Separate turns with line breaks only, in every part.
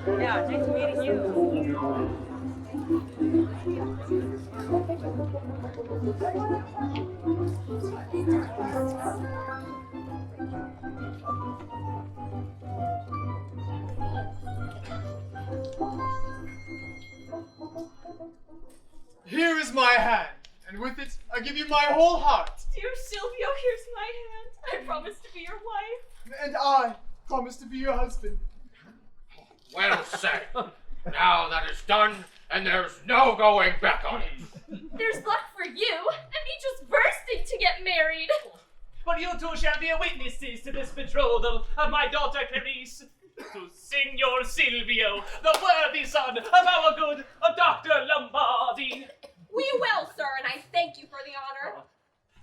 Yeah, nice meeting you.
Here is my hand, and with it I give you my whole heart.
Dear Silvio, here's my hand. I promise to be your wife.
And I promise to be your husband.
Well said. Now that is done, and there's no going back on it.
There's luck for you, and me just bursting to get married.
But you two shall be witnesses to this betrothal of my daughter Clarice to Signor Silvio, the worthy son of our good Dr. Lombardi.
We will, sir, and I thank you for the honor.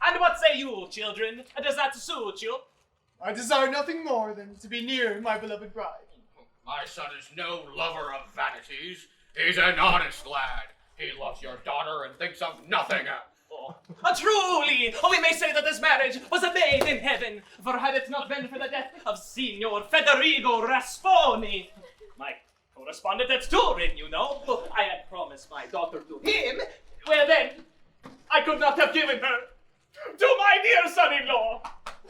And what say you, children? Does that suit you?
I desire nothing more than to be near my beloved bride.
My son is no lover of vanities. He's an honest lad. He loves your daughter and thinks of nothing else.
Truly, we may say that this marriage was made in heaven, for had it not been for the death of Signor Federigo Rasponi, my correspondent at Turin, you know, I had promised my daughter to him, well then, I could not have given her to my dear son-in-law.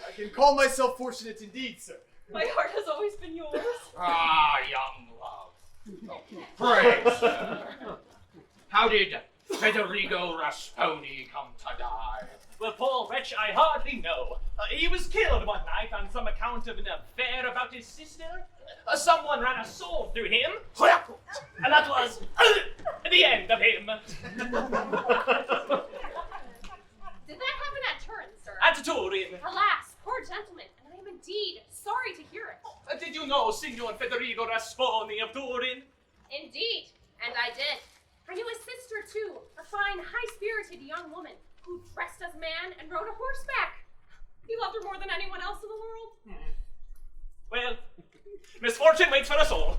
I can call myself fortunate indeed, sir.
My heart has always been yours.
Ah, young love. Praise her. How did Federigo Rasponi come to die?
Well, poor wretch, I hardly know. He was killed one night on some account of an affair about his sister. Someone ran a sword through him, and that was the end of him.
Did that happen at Turin, sir?
At Turin.
Alas, poor gentleman, and I am indeed sorry to hear it.
Did you know Signor Federigo Rasponi of Turin?
Indeed, and I did. I knew his sister, too, a fine, high-spirited young woman who dressed as man and rode a horseback. He loved her more than anyone else in the world.
Well, misfortune waits for us all.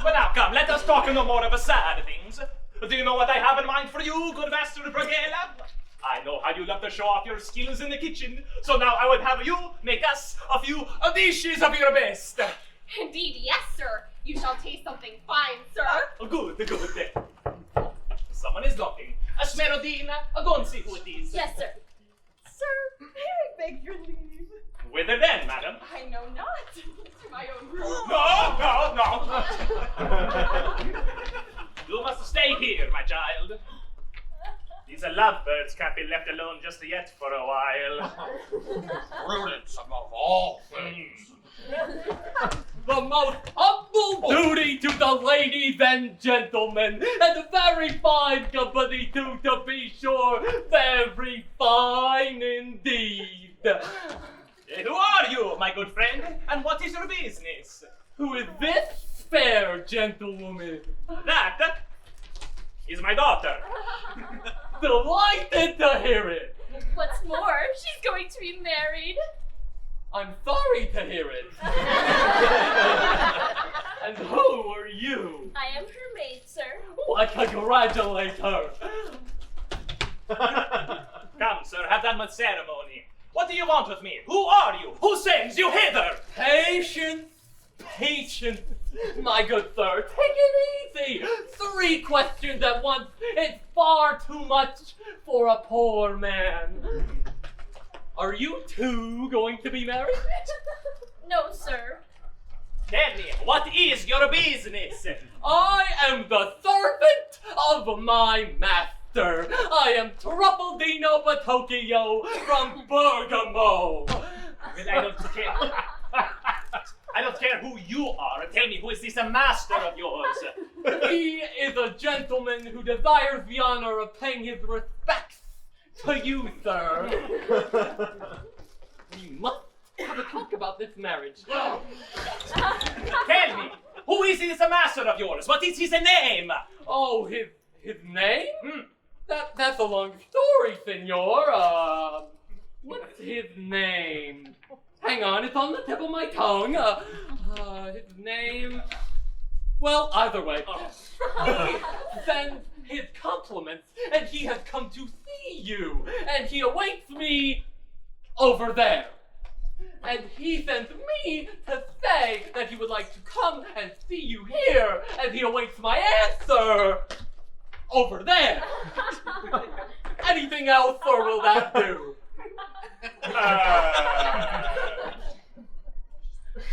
But now, come, let us talk no more of sad things. Do you know what I have in mind for you, good Master Brighella? I know how you love to show off your skills in the kitchen, so now I would have you make us a few dishes of your best.
Indeed, yes, sir. You shall taste something fine, sir.
Good then. Someone is knocking. A Smeraldina, go and see who it is.
Yes, sir.
Sir, may I beg your leave?
Whither then, madam?
I know not. To my own room.
No. You must stay here, my child. These lovebirds can't be left alone just yet for a while.
Prudence above all things.
The most humble duty to the ladies and gentlemen, and a very fine company too, to be sure, very fine indeed.
Who are you, my good friend, and what is your business?
Who is this fair gentlewoman?
That is my daughter.
Delighted to hear it.
What's more, she's going to be married.
I'm sorry to hear it. And who are you?
I am her maid, sir.
I congratulate her.
Come, sir, have done with ceremony. What do you want with me? Who are you? Who sends you hither?
Patience, patience, my good sir. Take it easy. 3 questions at once is far too much for a poor man. Are you two going to be married?
No, sir.
Tell me, what is your business?
I am the servant of my master. I am Truffaldino Batocchio from Bergamo.
Well, I don't care. I don't care who you are. Tell me, who is this master of yours?
He is a gentleman who desires the honor of paying his respects to you, sir. We must have a talk about this marriage.
Tell me, who is this master of yours? What is his name?
Oh, his name? That's a long story, senor. What's his name? Hang on, it's on the tip of my tongue. His name... Well, either way. He sends his compliments, and he has come to see you, and he awaits me over there. And he sent me to say that he would like to come and see you here, and he awaits my answer over there. Anything else, or will that do?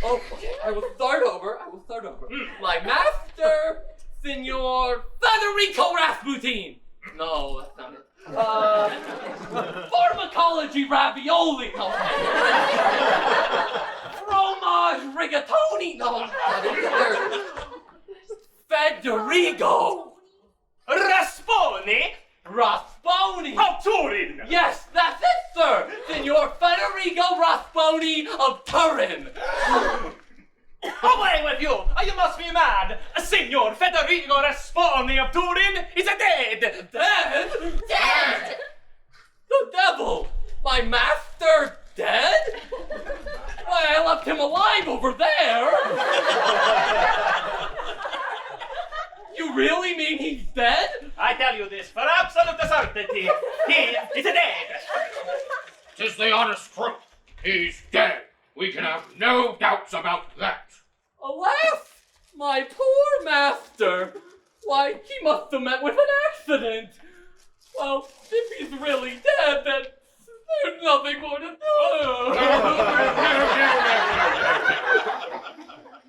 Okay, I will start over. My master, Signor Federico Rasputin. No, that's not it. Pharmacology ravioli. No. Fromage rigatoni. No, not either. Federico
Rasponi?
Rasponi.
Of Turin!
Yes, that's it, sir. Signor Federico Rasponi of Turin.
Away with you! You must be mad! Signor Federico Rasponi of Turin is dead!
Dead?
Dead!
The devil! My master dead? Why, I left him alive over there! You really mean he's dead?
I tell you this for absolute certainty. He is dead!
'Tis the honest truth. He's dead. We can have no doubts about that.
Alas, my poor master. Why, he must have met with an accident. Well, if he's really dead, then there's nothing more to do.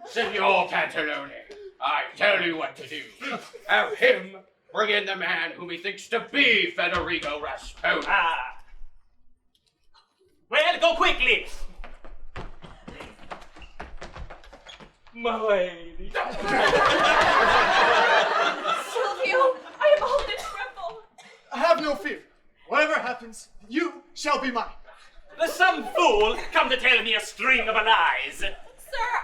Signor Pantalone, I tell you what to do. Have him bring in the man whom he thinks to be Federico Rasponi.
Ah. Well, go quickly! My lady.
Silvio, I am all in a tremble.
Have no fear. Whatever happens, you shall be mine.
Some fool come to tell me a string of lies.
Sir,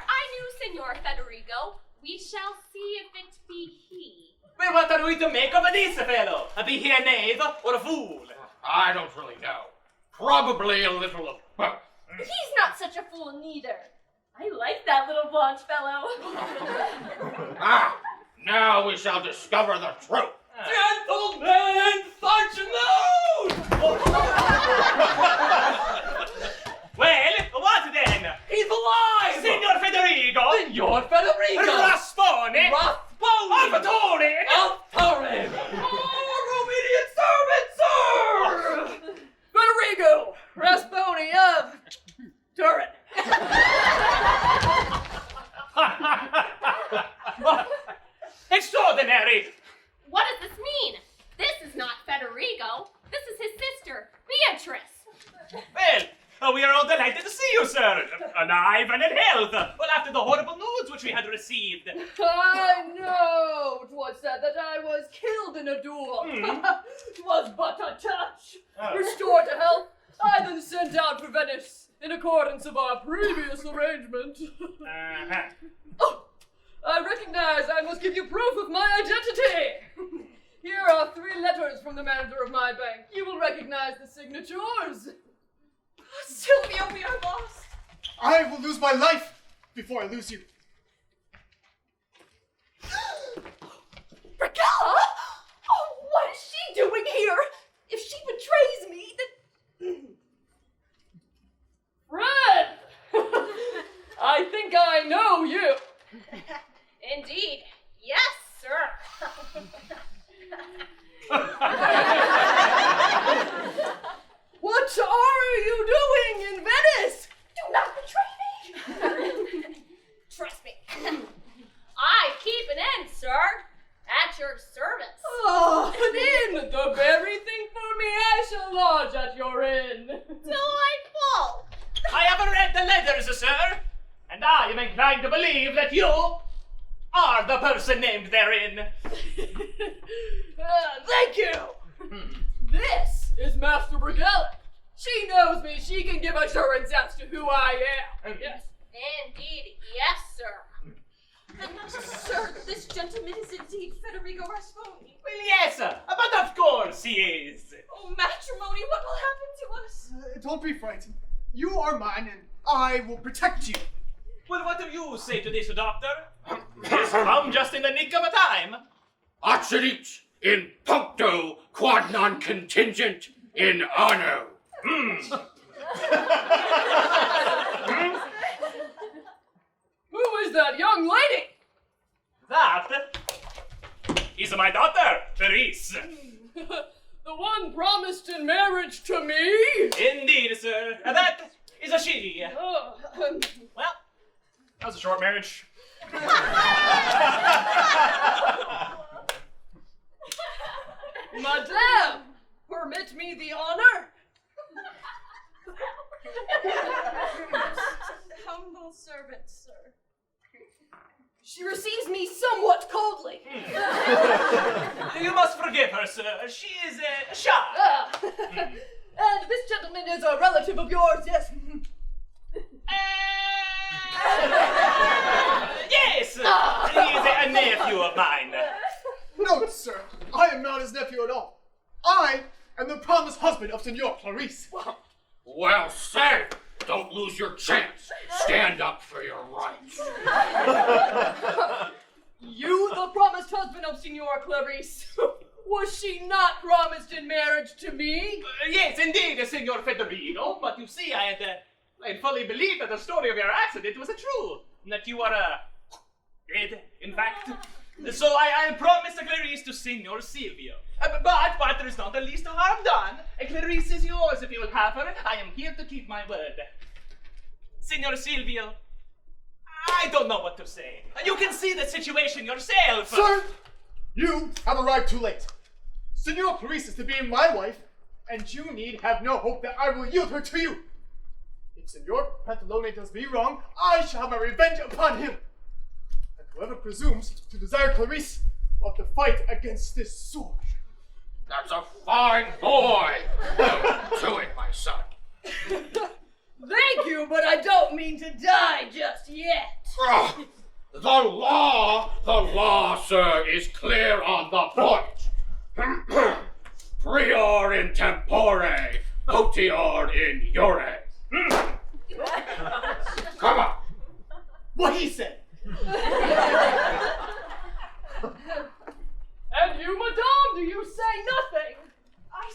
I knew Signor Federico. We shall see if it be he.
Well, what are we to make of this fellow? Be he a knave or a fool?
I don't really know. Probably a little of both.
He's not such a fool neither. I like that little blonde fellow.
Ah, now we shall discover the truth.
Gentlemen, Sergeant Load!
Well, what then?
He's alive!
Signor Federico!
Signor Federico!
Rasponi!
Rasponi!
Of Turin!
Of Turin!
Our obedient servant, sir!
Federico Rasponi of Turin.
Extraordinary!
What does this mean? This is not Federico. This is his sister, Beatrice.
Well, we are all delighted to see you, sir. Alive and in health. Well, after the horrible news which we had received.
I know 'twas said that I was killed in a duel. 'Twas but a touch. Restored to health, I then sent out for Venice in accordance of our previous arrangement. Oh, I recognize I must give you proof of my identity. Here are 3 letters from the manager of my bank. You will recognize the signatures.
Silvio, we are lost.
I will lose my life before I lose you.
Brighella? Oh, what is she doing here? If she betrays me, then...
Fred! I think I know you.
Indeed. Yes, sir.
What are you doing in Venice?
Do not betray me.
Trust me. I keep an inn, sir. At your service.
Oh, an inn! The very thing for me. I shall lodge at your inn.
Delightful.
I have read the letters, sir, and I am inclined to believe that you are the person named therein.
Thank you. This is Master Brighella. She knows me. She can give assurance as to who I am. Yes.
Indeed, yes, sir.
Sir, this gentleman is indeed Federico Rasponi.
Well, yes, but of course he is.
Oh, matrimony, what will happen to us?
Don't be frightened. You are mine, and I will protect you.
Well, what do you say to this, Doctor? He's come just in the nick of a time.
Accidit in puncto quod non contingent in anno.
Who is that young lady?
That is my daughter, Beatrice.
The one promised in marriage to me?
Indeed, sir. That is a she.
Oh,
Well, that was a short marriage.
Madame, permit me the honor.
Humble servant, sir. She receives me somewhat coldly.
You must forgive her, sir. She is shy.
And this gentleman is a relative of yours, yes?
Yes, he is a nephew of mine.
No, sir. I am not his nephew at all. I am the promised husband of Senor Clarice.
Well said. Don't lose your chance. Stand up for your rights.
You, the promised husband of Senor Clarice. Was she not promised in marriage to me?
Yes, indeed, Senor Federico. But you see, I had fully believed that the story of your accident was true. That you are dead, in fact. So I promised Clarice to Senor Silvio. But there is not the least harm done. Clarice is yours if you will have her. I am here to keep my word. Senor Silvio, I don't know what to say. You can see the situation yourself.
Sir, you have arrived too late. Senor Clarice is to be my wife, and you need have no hope that I will yield her to you. If Senor Pantalone does me wrong, I shall have my revenge upon him. And whoever presumes to desire Clarice will have to fight against this sword.
That's a fine boy. To it, my son.
Thank you, but I don't mean to die just yet.
The law, sir, is clear on the point. Prior in tempore, potior in iure. Come on.
What he said.
And you, madame, do you say nothing?
I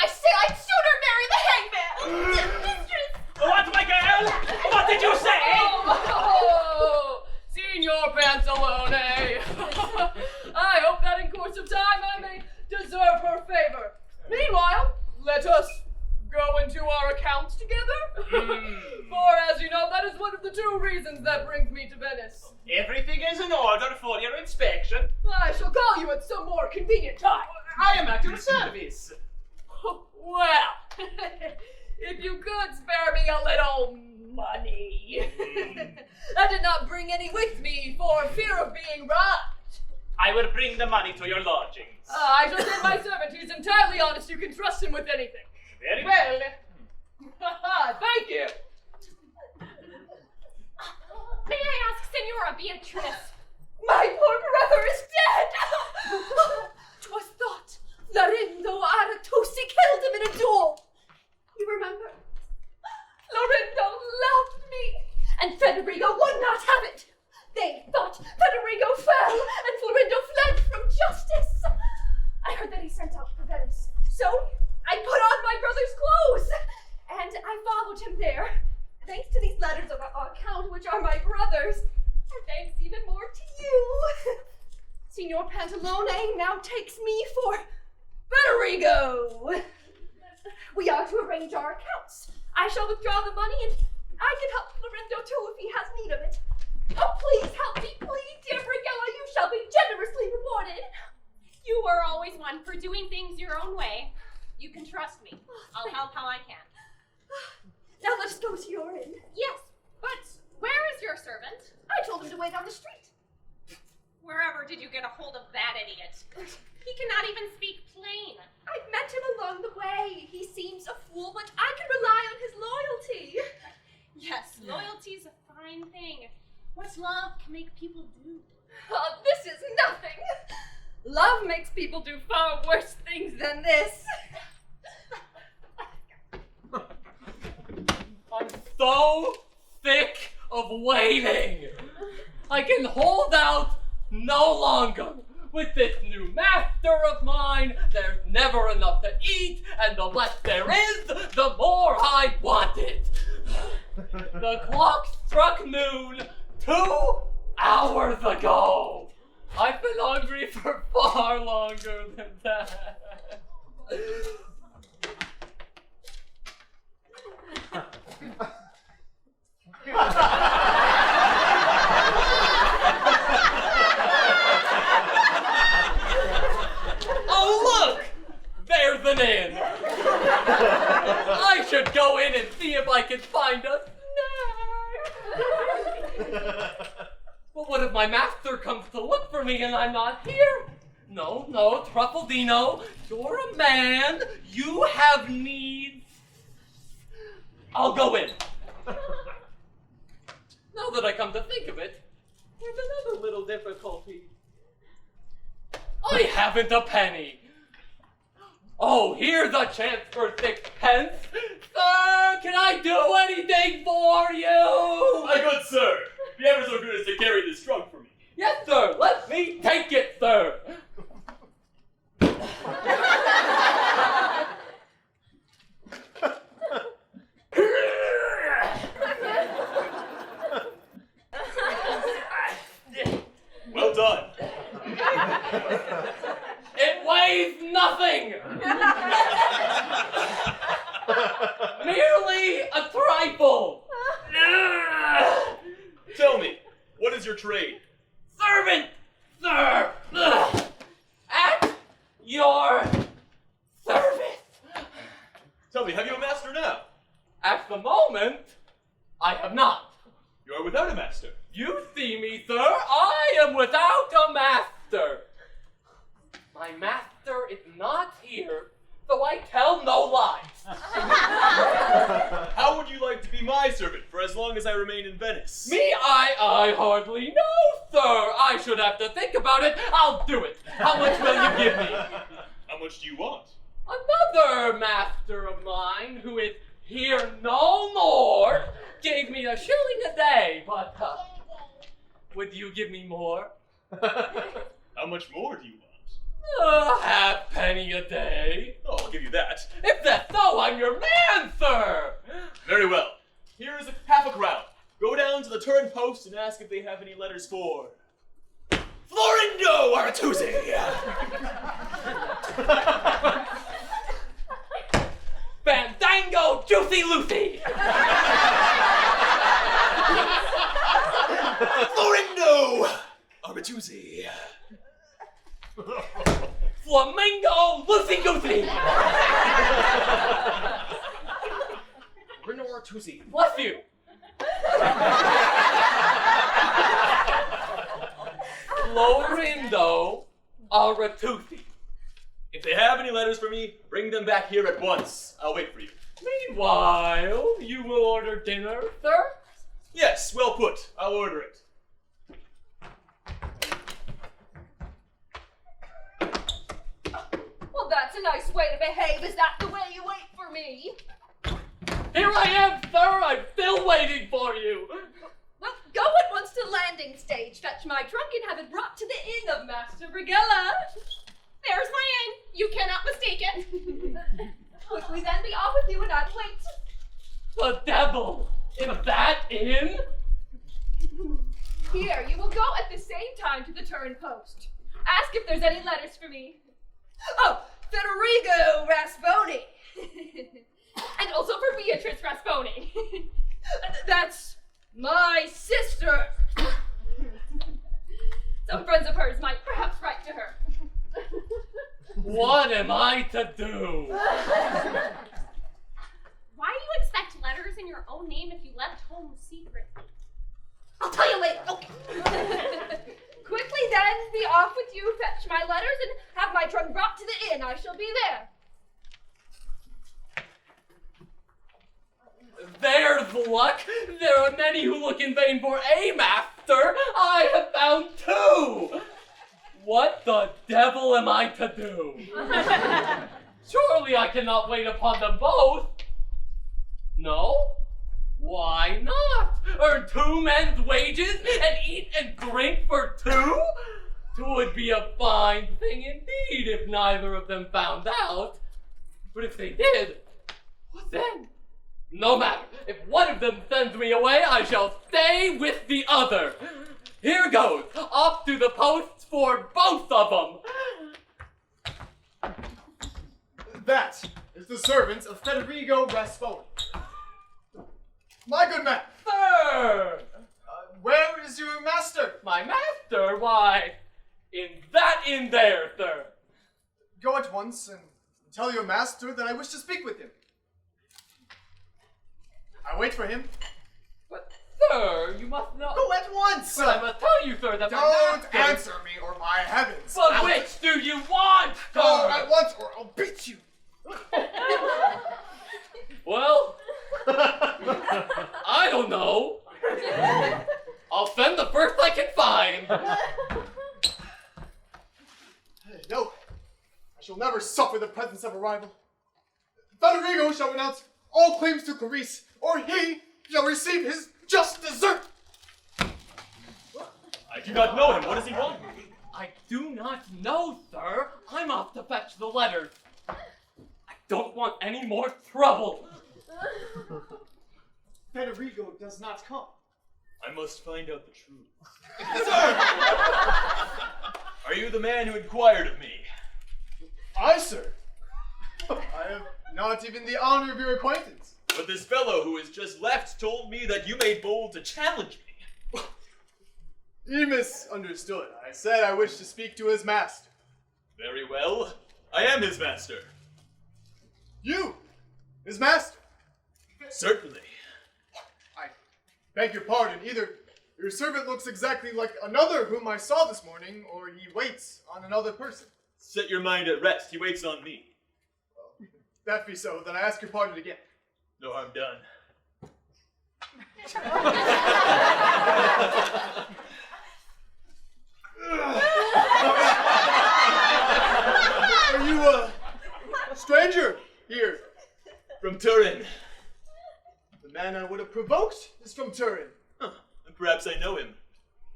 say I'd sooner marry the hangman. Mistress!
What, my girl? What did you say?
Oh, Signor Pantalone. I hope that in course of time I may deserve her favor. Meanwhile, let us go into our accounts together. For as you know, that is one of the two reasons that brings me to Venice.
Everything is in order for your inspection.
I shall call you at some more convenient time.
I am at your service.
Well, if you could spare me a little money. I did not bring any with me for fear of being robbed.
I will bring the money to your lodgings.
I shall send my servant. He's entirely honest. You can trust him with anything.
Very well.
Thank you.
May I ask, Senora Beatrice?
My poor brother is dead! 'Twas thought Florindo Aratusi killed him in a duel. You remember? Florindo loved me, and Federico would not have it. They thought Federico fell, and Florindo fled from justice. I heard that he sent out for Venice, so I put on my brother's clothes, and I followed him there. Thanks to these letters of account, which are my brother's, and thanks even more to you. Signor Pantalone now takes me for Federico. We are to arrange our accounts. I shall withdraw the money, and I can help Florindo too if he has need of it. Oh, please help me, please, dear Brighella. You shall be generously rewarded.
You are always one for doing things your own way. You can trust me. I'll help how I can.
Now let us go to your inn.
Yes, but where is your servant?
I told him to wait on the street.
Wherever did you get a hold of that idiot? He cannot even speak plain.
I met him along the way. He seems a fool, but I can rely on his loyalty.
Yes, loyalty's a fine thing. What love can make people do?
Oh, this is nothing. Love makes people do far worse things than this.
I'm so sick of waiting. I can hold out no longer. With this new master of mine, there's never enough to eat, and the less there is, the more I want it. The clock struck noon 2 hours ago. I've been hungry for far longer than that. Oh, look! There's an inn. I should go in and see if I can find a snack. But what if my master comes to look for me and I'm not here? No, Truffaldino, you're a man. You have needs. I'll go in. Now that I come to think of it, there's another little difficulty. I haven't a penny. Oh, here's a chance for 6pence. Sir, can I do anything for you?
My good sir, be ever so good as to carry this trunk for me.
Yes, sir. Let me take it, sir.
Well done.
It weighs nothing. Merely a trifle.
Tell me, what is your trade?
Servant, sir. At your service.
Tell me, have you a master now?
At the moment, I have not.
You are without a master.
You see me, sir. I am without a master. My master is not here, so I tell no lies.
How would you like to be my servant for as long as I remain in Venice?
Me, I hardly know, sir. I should have to think about it. I'll do it. How much will you give me?
How much do you want?
Another master of mine, who is here no more, gave me a shilling a day, but would you give me more?
How much more do you want?
A halfpenny a day.
Oh, I'll give you that.
If that's so, I'm your man, sir.
Very well. Here is half a crown. Go down to the turn post and ask if they have any letters for Florindo Aratusi.
Fandango Juicy Lucy.
Florindo Aratusi.
Flamingo Lucy Goosey.
Florindo Aratusi.
Bless you. Florindo Aratusi.
If they have any letters for me, bring them back here at once. I'll wait for you.
Meanwhile, you will order dinner, sir?
Yes, well put. I'll order it.
Well, that's a nice way to behave. Is that the way you wait for me?
Here I am, sir. I'm still waiting for you.
Well, go at once to the landing stage, fetch my trunk, and have it brought to the inn of Master Brighella.
There's my inn. You cannot mistake it.
Quickly then, be off with you, and I'll wait.
The devil! In that inn?
Here, you will go at the same time to the turn post. Ask if there's any letters for me. Oh, Federigo Rasponi.
And also for Beatrice Rasponi.
That's my sister. Some friends of hers might perhaps write to her.
What am I to do?
Why do you expect letters in your own name if you left home secretly?
I'll tell you later. Okay. Quickly then, be off with you, fetch my letters, and have my trunk brought to the inn. I shall be there.
There's luck. There are many who look in vain for a master. I have found two. What the devil am I to do? Surely I cannot wait upon them both. No? Why not? Earn 2 men's wages and eat and drink for 2? 'Twould be a fine thing indeed if neither of them found out. But if they did, what then? No matter. If one of them sends me away, I shall stay with the other. Here goes. Off to the posts for both of them.
That is the servant of Federigo Rasponi. My good man.
Sir!
Where is your master?
My master? Why, in there, sir.
Go at once and tell your master that I wish to speak with him. I wait for him.
But, sir, you must know.
Go at once!
But I must tell you, sir, that
Don't
my master...
answer me, or my heavens!
But
I'll
which do you want, sir?
Go at once, or I'll beat you!
Well, I don't know. I'll send the first I can find.
No, I shall never suffer the presence of a rival. Federigo shall renounce all claims to Clarice, or he shall receive his just desert.
I do not know him. What does he want?
I do not know, sir. I'm off to fetch the letters. I don't want any more trouble.
Federigo does not come.
I must find out the truth. Sir! Are you the man who inquired of me?
I, sir. I have not even the honor of your acquaintance.
But this fellow who has just left told me that you made bold to challenge me.
He misunderstood. I said I wished to speak to his master.
Very well. I am his master.
You, his master.
Certainly.
I beg your pardon. Either your servant looks exactly like another whom I saw this morning, or he waits on another person.
Set your mind at rest. He waits on me.
Well, if that be so, then I ask your pardon again.
No harm done.
Are you a stranger here?
From Turin.
The man I would have provoked is from Turin.
Huh. And perhaps I know him.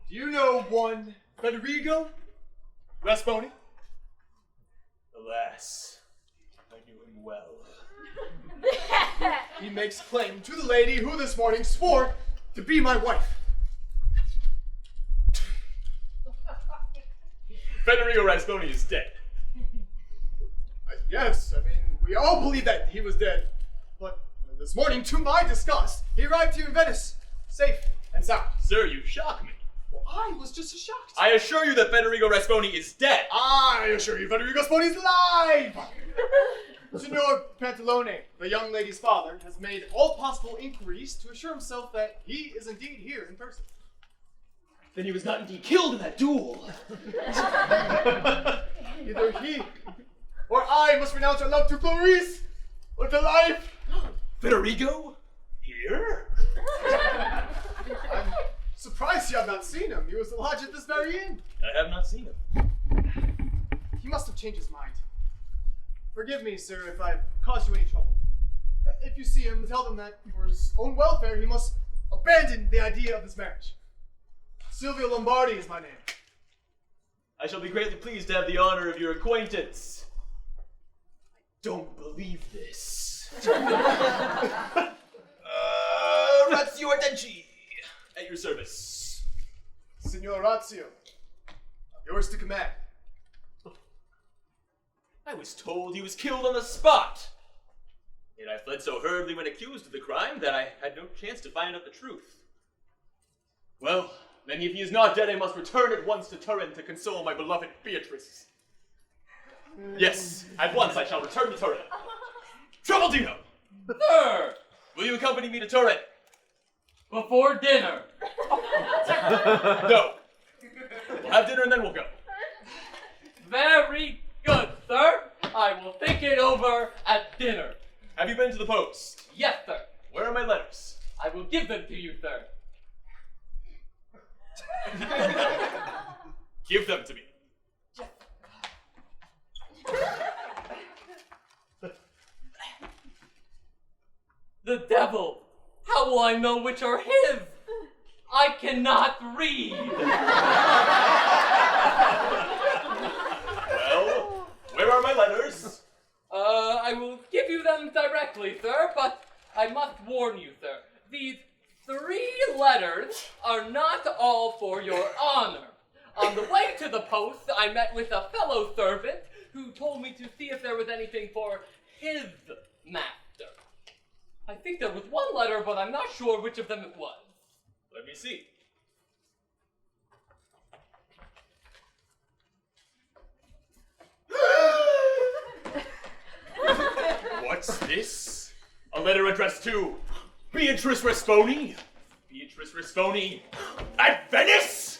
Do you know one Federigo Rasponi?
Alas, I knew him well.
He makes claim to the lady who this morning swore to be my wife.
Federigo Rasponi is dead.
Yes, I mean, we all believe that he was dead. But this morning, to my disgust, he arrived here in Venice, safe and sound.
Sir, you shock me.
Well, I was just as shocked.
I assure you that Federigo Rasponi is dead.
I assure you, Federigo Rasponi is alive! Signor Pantalone, the young lady's father, has made all possible inquiries to assure himself that he is indeed here in person.
Then he was not indeed killed in that duel.
Either he or I must renounce our love to Clarice or to life.
Federigo? Here?
I'm surprised you have not seen him. He was lodged at this very inn.
I have not seen him.
He must have changed his mind. Forgive me, sir, if I've caused you any trouble. If you see him, tell them that for his own welfare, he must abandon the idea of this marriage. Silvio Lombardi is my name.
I shall be greatly pleased to have the honor of your acquaintance. I don't believe this. Ratio Ardenci, at your service.
Signor Ratio, yours to command.
I was told he was killed on the spot. Yet I fled so hurriedly when accused of the crime that I had no chance to find out the truth. Well, then if he is not dead, I must return at once to Turin to console my beloved Beatrice. Yes, at once I shall return to Turin. Truffaldino!
Sir!
Will you accompany me to Turin?
Before dinner.
No. We'll have dinner and then we'll go.
Very good, sir. I will think it over at dinner.
Have you been to the post?
Yes, sir.
Where are my letters?
I will give them to you, sir.
Give them to me.
The devil! How will I know which are his? I cannot read! Honor, on the way to the post, I met with a fellow servant who told me to see if there was anything for his master. I think there was one letter, but I'm not sure which of them it was.
Let me see. What's this? A letter addressed to Beatrice Rasponi? Beatrice Rasponi at Venice?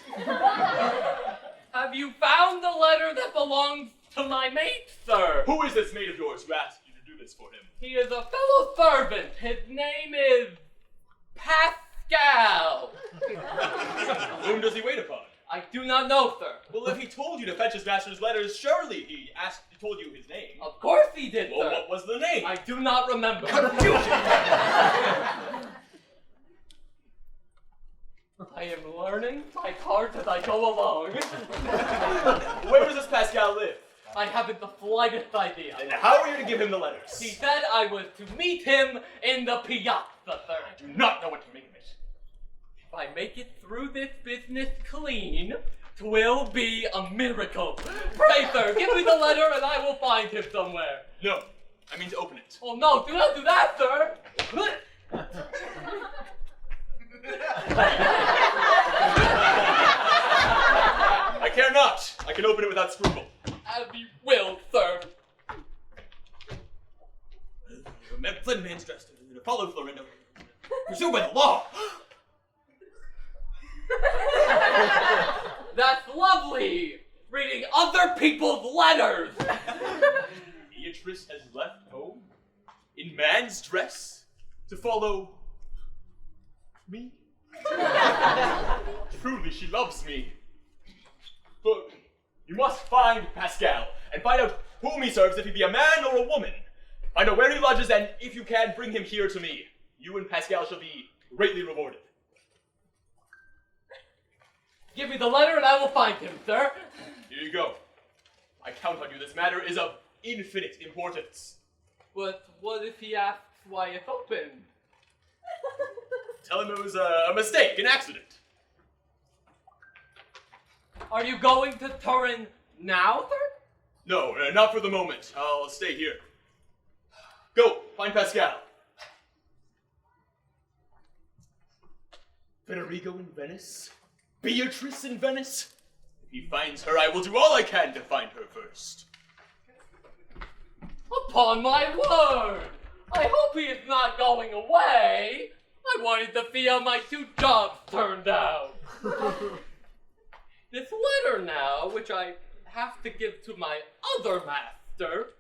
Have you found the letter that belongs to my mate, sir?
Who is this mate of yours who asked you to do this for him?
He is a fellow servant. His name is Pascal.
Whom does he wait upon?
I do not know, sir.
Well, if he told you to fetch his master's letters, surely he told you his name.
Of course he did,
Well,
sir.
what was the name?
I do not remember. I am learning my cards as I go along.
Where does this Pascal live?
I haven't the slightest idea.
And how are you to give him the letters?
He said I was to meet him in the piazza, sir.
I do not know what to make of it.
If I make it through this business clean, 'twill be a miracle. Pray, sir, give me the letter and I will find him somewhere.
No, I mean to open it.
Oh no, do not do that, sir!
I care not. I can open it without scruple.
As you will, sir.
Flynn man's dressed to follow Florindo. Pursued by the law.
That's lovely! Reading other people's letters!
Beatrice has left home in man's dress to follow me? Truly, she loves me. But you must find Pascal and find out whom he serves, if he be a man or a woman. Find out where he lodges, and if you can, bring him here to me. You and Pascal shall be greatly rewarded.
Give me the letter and I will find him, sir.
Here you go. I count on you. This matter is of infinite importance.
But what if he asks why it's open?
Tell him it was a mistake, an accident.
Are you going to Turin now, sir?
No, not for the moment. I'll stay here. Go, find Pascal. Federigo in Venice? Beatrice in Venice? If he finds her, I will do all I can to find her first.
Upon my word! I hope he is not going away! I wanted to see how my 2 jobs turned out. This letter now, which I have to give to my other master,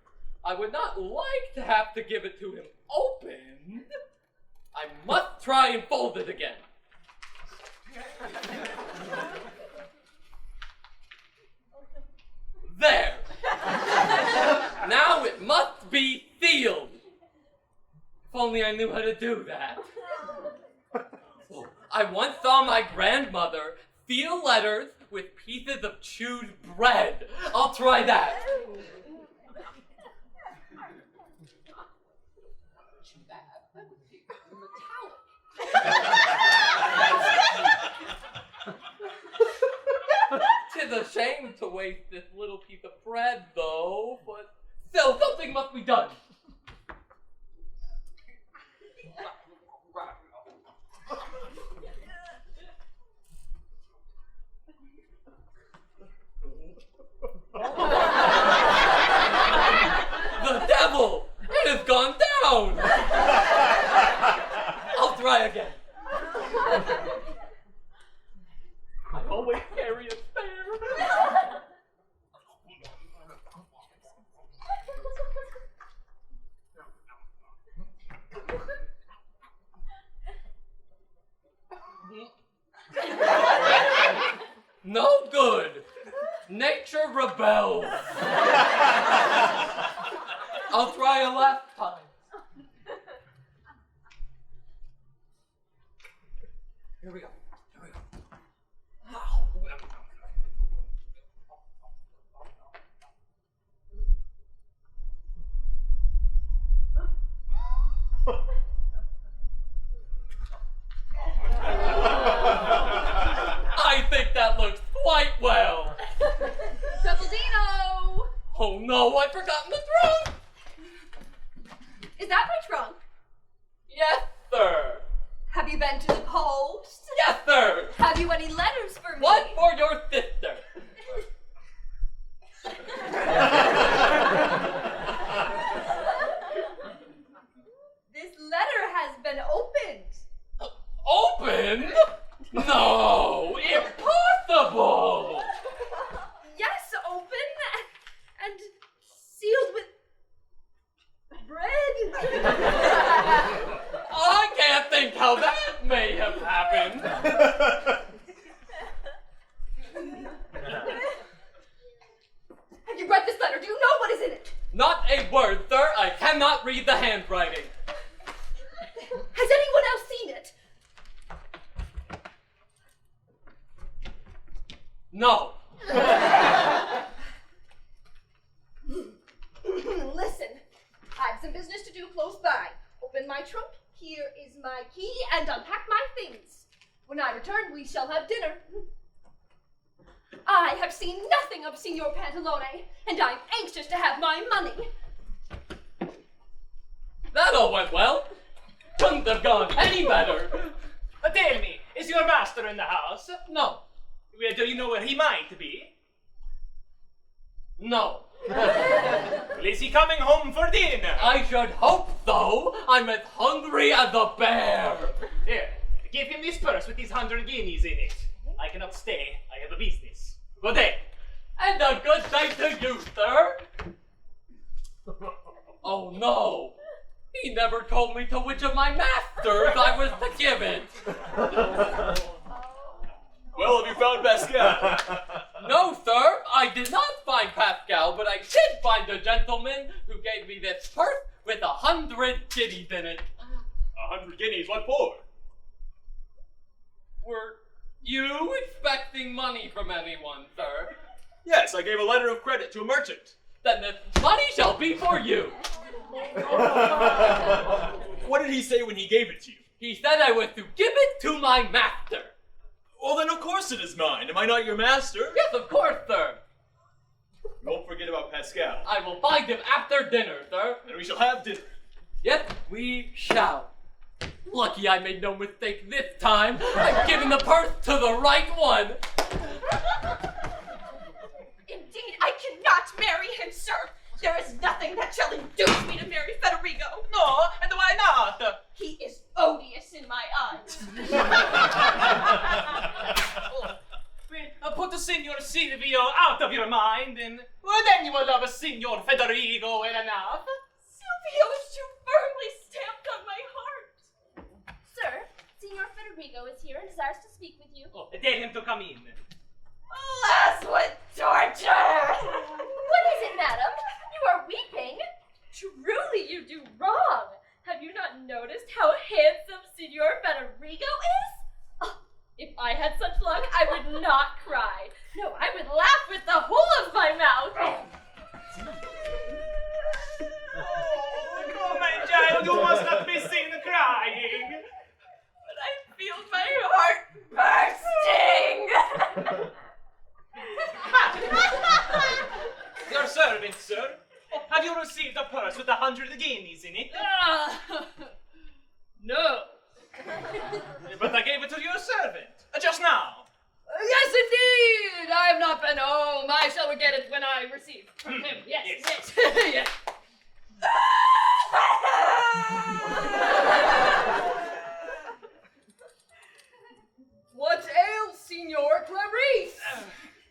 I would not like to have to give it to him open. I must try and fold it again. There! Now it must be sealed! If only I knew how to do that. Oh, I once saw my grandmother seal letters with pieces of chewed bread. I'll try that. Tis a shame to waste this little piece of bread, though, but still, something must be done. The devil! It has gone down! I'll try again. I always carry a spare. No good. Nature rebels. I'll try a last time. Here we go. I think that looks no, I've forgotten the trunk.
Is that my trunk?
Yes, sir.
Have you been to the post?
Yes, sir.
Have you any letters for me?
One for your sister.
This letter has been opened.
Open? No, impossible.
Yes, open and sealed with bread.
I can't think how that may have happened.
Have you read this letter? Do you know what is in it?
Not a word, sir. I cannot read the handwriting.
Has anyone else seen it?
No.
Listen, I have some business to do close by. Open my trunk, here is my key, and unpack my things. When I return, we shall have dinner. I have seen nothing of Signor Pantalone, and I'm anxious to have my money.
That all went well. Couldn't have gone any better.
Tell me, is your master in the house?
No.
Well, do you know where he might be?
No.
Well, is he coming home for dinner?
I should hope so. I'm as hungry as a bear.
Here, give him this purse with these 100 guineas in it. I cannot stay. I have a business. Good day.
And a good day to you, sir. Oh no. He never told me to which of my masters I was to give it.
Well, have you found Pascal?
No, sir, I did not find Pascal, but I did find a gentleman who gave me this purse with 100 guineas in it.
100 guineas, what for?
Were you expecting money from anyone, sir?
Yes, I gave a letter of credit to a merchant.
Then this money shall be for you.
What did he say when he gave it to you?
He said I was to give it to my master.
Well, then of course it is mine. Am I not your master?
Yes, of course, sir.
You won't forget about Pascal.
I will find him after dinner, sir.
And we shall have dinner.
Yes, we shall. Lucky I made no mistake this time. I've given the purse to the right one.
Indeed, I cannot marry him, sir. There is nothing that shall induce me to marry Federigo.
No, and why not?
He is odious in my eyes.
Put the Signor Silvio out of your mind, and well, then you will love a Signor Federigo well enough.
Silvio is too firmly stamped on my heart.
Sir, Signor Federigo is here and desires to speak with you.
Oh, tell him to come in.
Alas, what torture!
What is it, madam? You are weeping. Truly, you do wrong. Have you not noticed how handsome Signor Federigo is? Oh, if I had such luck, I would not cry. No, I would laugh with the whole of my mouth.
Oh, my child, you must not be seen crying.
But I feel my heart bursting!
Your servant, sir. Have you received a purse with 100 guineas in it?
No.
But I gave it to your servant just now.
Yes, indeed. I have not been home. I shall get it when I receive from him. Yes,
Yes.
yes. What ails Signor Clarice?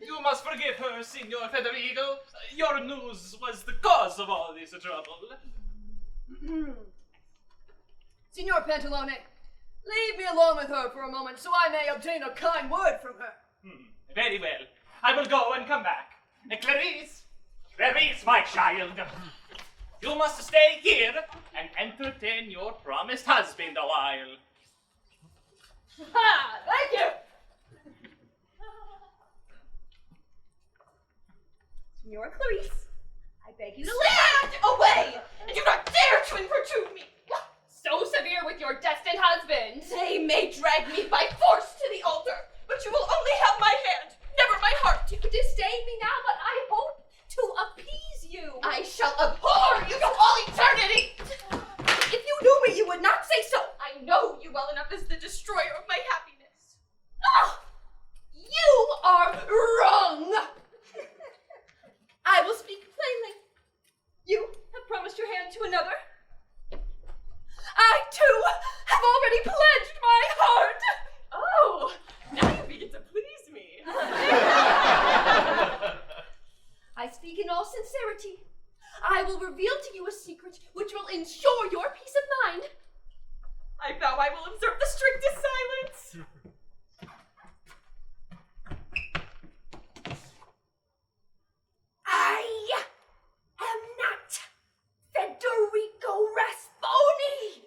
You must forgive her, Signor Federigo. Your news was the cause of all this trouble.
Signor Pantalone, leave me alone with her for a moment so I may obtain a kind word from her.
Very well. I will go and come back. Clarice, my child. You must stay here and entertain your promised husband a while.
Ha! Thank you!
Signor Clarice, I beg you to stand away, and do not dare to importune me.
So severe with your destined husband.
They may drag me by force to the altar, but you will only have my hand, never my heart. You disdain me now, but I hope to appease you. security. I will reveal to you a secret which will ensure your peace of mind. I vow I will observe the strictest silence. I am not Federico Rasponi,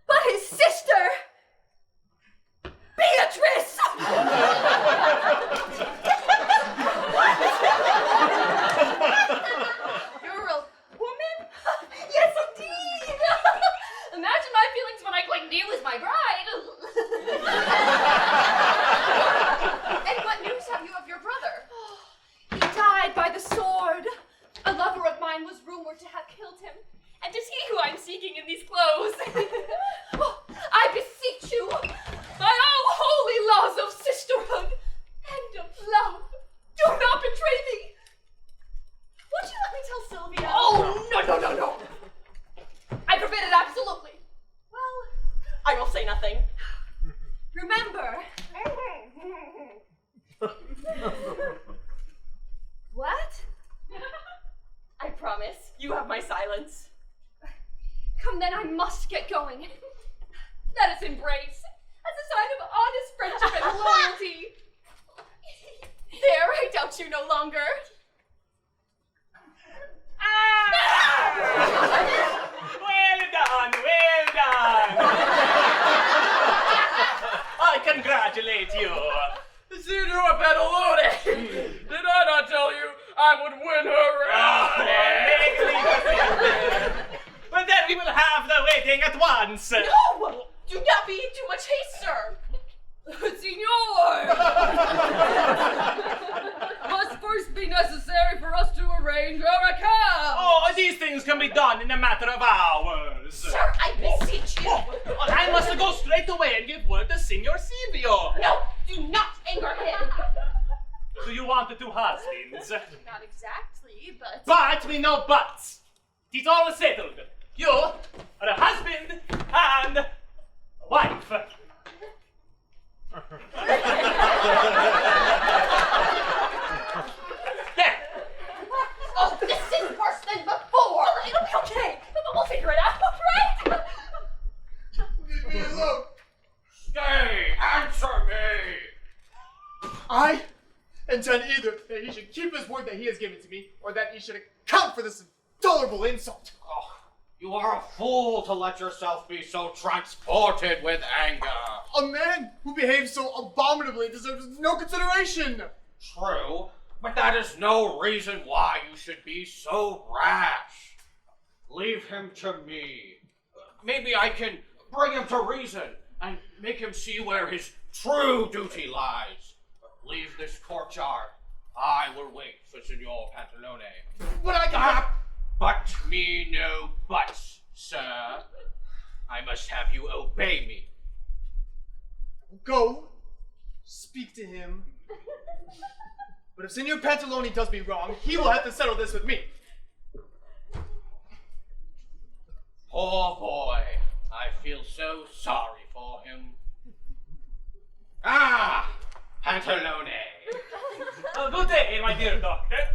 but his sister, Beatrice! You're a woman? Yes, indeed! Imagine my feelings when I claimed you as my bride. And what news have you of your brother? He died by the sword. A lover of mine was rumored to have killed him. And 'tis he who I'm seeking in these clothes. Oh, I beseech you, by all holy laws of sisterhood and of love, do not betray me. Won't you let me tell Silvio? Oh, no. I forbid it absolutely. Well, I will say nothing. Remember. What? I promise, you have my silence. Come then, I must get going. Let us embrace, as a sign of honest friendship and loyalty. There, I doubt you no longer.
Well done! I congratulate you.
Signor Pantalone! Did I not tell you I would win her round?
But then we will have the wedding at once.
No! Do not be in too much haste, sir.
Signor! Must first be necessary for us to arrange our accounts.
Oh, these things can be done in a matter of hours.
Sir, I beseech you.
I must go straight away and give word to Signor Silvio.
No, do not anger him.
Do you want the two husbands?
Not exactly, but...
But we know buts. It's all settled. You are a husband and a wife. There.
Oh, this is worse than before. It'll be okay. We'll figure it out, right?
Leave me alone.
Stay! Answer me!
I intend either that he should keep his word that he has given to me, or that he should account for this intolerable insult.
Oh, you are a fool to let yourself be so transported with anger.
A man who behaves so abominably deserves no consideration.
True, but that is no reason why you should be so rash. Leave him to me. Maybe I can bring him to reason and make him see where his true duty lies. Leave this courtyard. I will wait for Signor Pantalone.
But I got...
But me no buts, sir. I must have you obey me.
Go, speak to him. But if Signor Pantalone does me wrong, he will have to settle this with me.
Poor boy. I feel so sorry for him. Ah, Pantalone.
Good day, my dear doctor.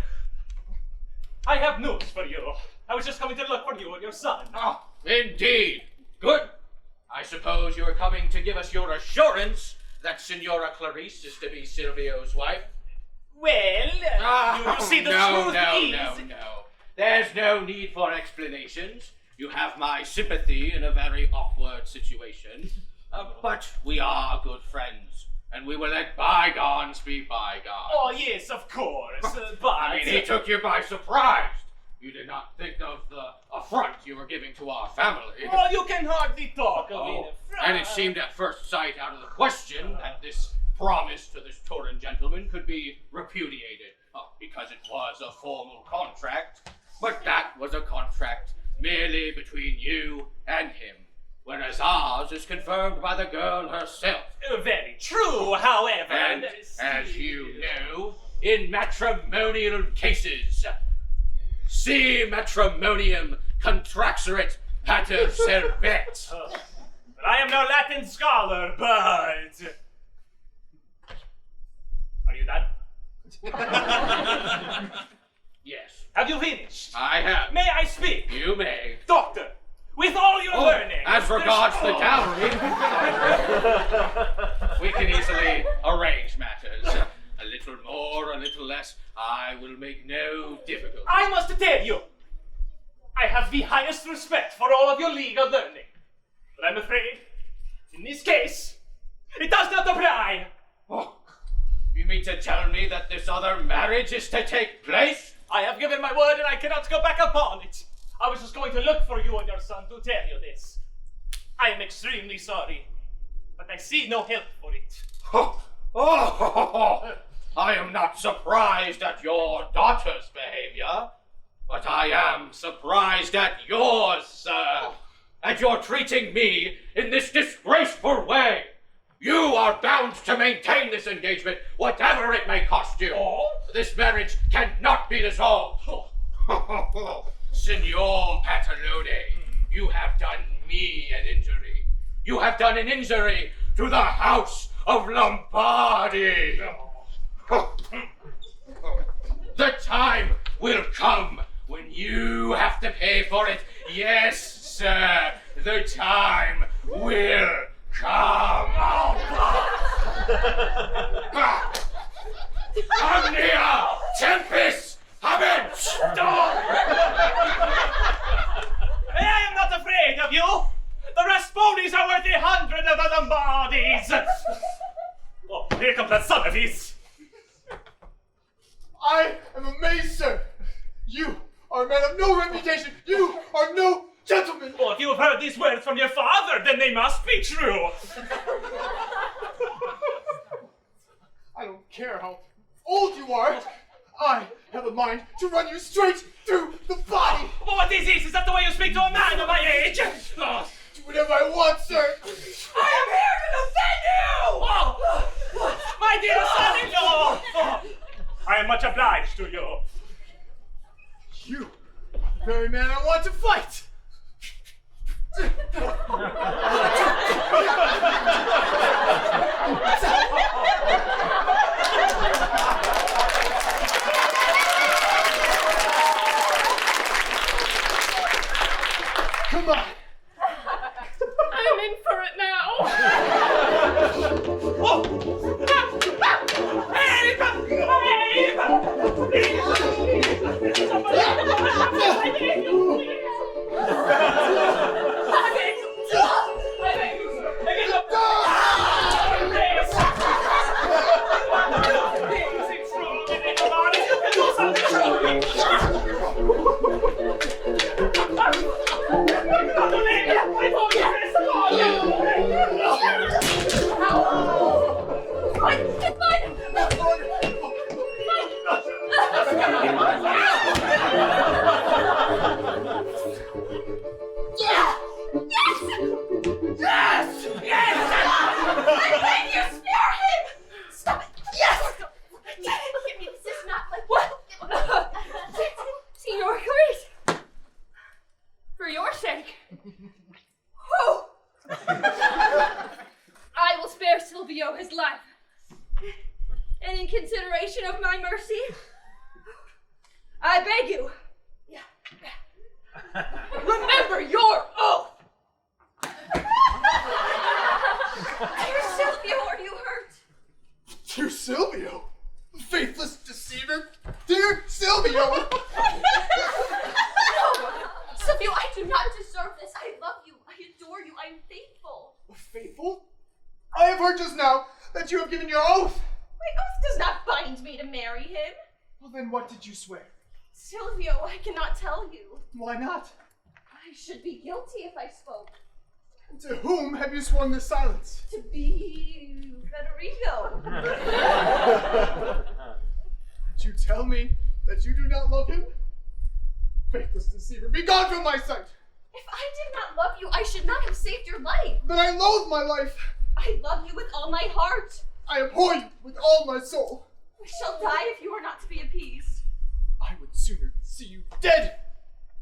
I have news for you. I was just coming to look for you and your son.
Oh, indeed. Good. I suppose you are coming to give us your assurance that Signora Clarice is to be Silvio's wife?
Well, you see, the truth is...
No. There's no need for explanations. You have my sympathy in a very awkward situation. But we are good friends, and we will let bygones be bygones.
Oh, yes, of course, but...
I mean, he took you by surprise. You did not think of the affront you were giving to our family.
Oh, you can hardly talk of it.
And it seemed at first sight out of the question that this promise to this Turin gentleman could be repudiated, because it was a formal contract. But that was a contract merely between you and him, whereas ours is confirmed by the girl herself.
Very true, however.
And, as you know, in matrimonial cases, si matrimonium contraxerit pater servet.
But I am no Latin scholar, but... Are you done?
Yes.
you finished?
I have.
May I speak?
You may.
Doctor, with all your learning...
As regards the dowry, we can easily arrange matters. A little more, a little less. I will make no difficulty.
I must tell you, I have the highest respect for all of your legal learning. But I'm afraid, in this case, it does not apply.
Oh, you mean to tell me that this other marriage is to take place?
I have given my word and I cannot go back upon it. I was just going to look for you and your son to tell you this. I am extremely sorry, but I see no help for it.
I am not surprised at your daughter's behavior, but I am surprised at yours, sir. At your treating me in this disgraceful way. You are bound to maintain this engagement, whatever it may cost you. This marriage cannot be dissolved. Signor Pantalone, you have done me an injury. You have done an injury to the house of Lombardi. The time will come when you have to pay for it. Yes, sir, the time will come. Omnia tempest habent.
I am not afraid of you. The Rasponis are worth 100 of the Lombardis. Oh, here comes that son of his.
I am amazed, sir. You are a man of no reputation. You are no gentleman.
Well, if you have heard these words from your father, then they must be true.
I don't care how old you are. I have a mind to run you straight through the body.
Well, what is this? Is that the way you speak to a man of my age?
Do whatever I want, sir.
I am here to defend you! Oh, my dear son-in-law! Oh, I am much obliged to you.
You are the very man I want to fight. Come on.
I'm in for it now.
I will spare Silvio his life. And in consideration of my mercy, I beg you, remember your oath! Dear Silvio, are you hurt?
Dear Silvio? Faithless deceiver? Dear Silvio!
No! Silvio, I do not deserve this. I love you. I adore you. I am faithful.
Faithful? I have heard just now that you have given your oath.
My oath does not bind me to marry him.
Well, then what did you swear?
Silvio, I cannot tell you.
Why not?
I should be guilty if I spoke.
To whom have you sworn this silence?
To be Federico.
Did you tell me that you do not love him? Faithless deceiver, be gone from my sight!
If I did not love you, I should not have saved your life.
Then I loathe my life.
I love you with all my heart.
I abhor you with all my soul.
We shall die if you are not to be appeased.
I would sooner see you dead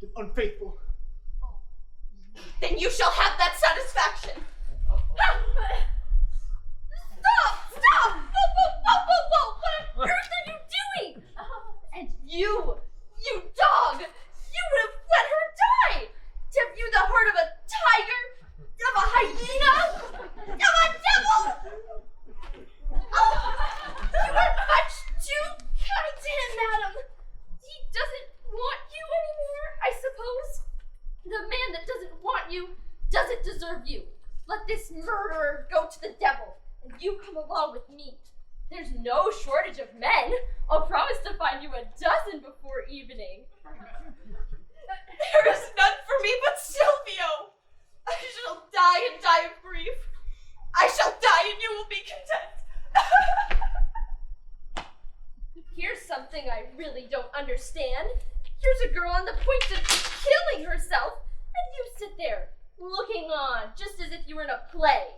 than unfaithful.
Then you shall have that satisfaction. Stop! Whoa! What on earth are you doing? And you dog!
no shortage of men. I'll promise to find you a dozen before evening.
There is none for me but Silvio. I shall die and die of grief. I shall die and you will be content.
Here's something I really don't understand. Here's a girl on the point of killing herself, and you sit there, looking on, just as if you were in a play.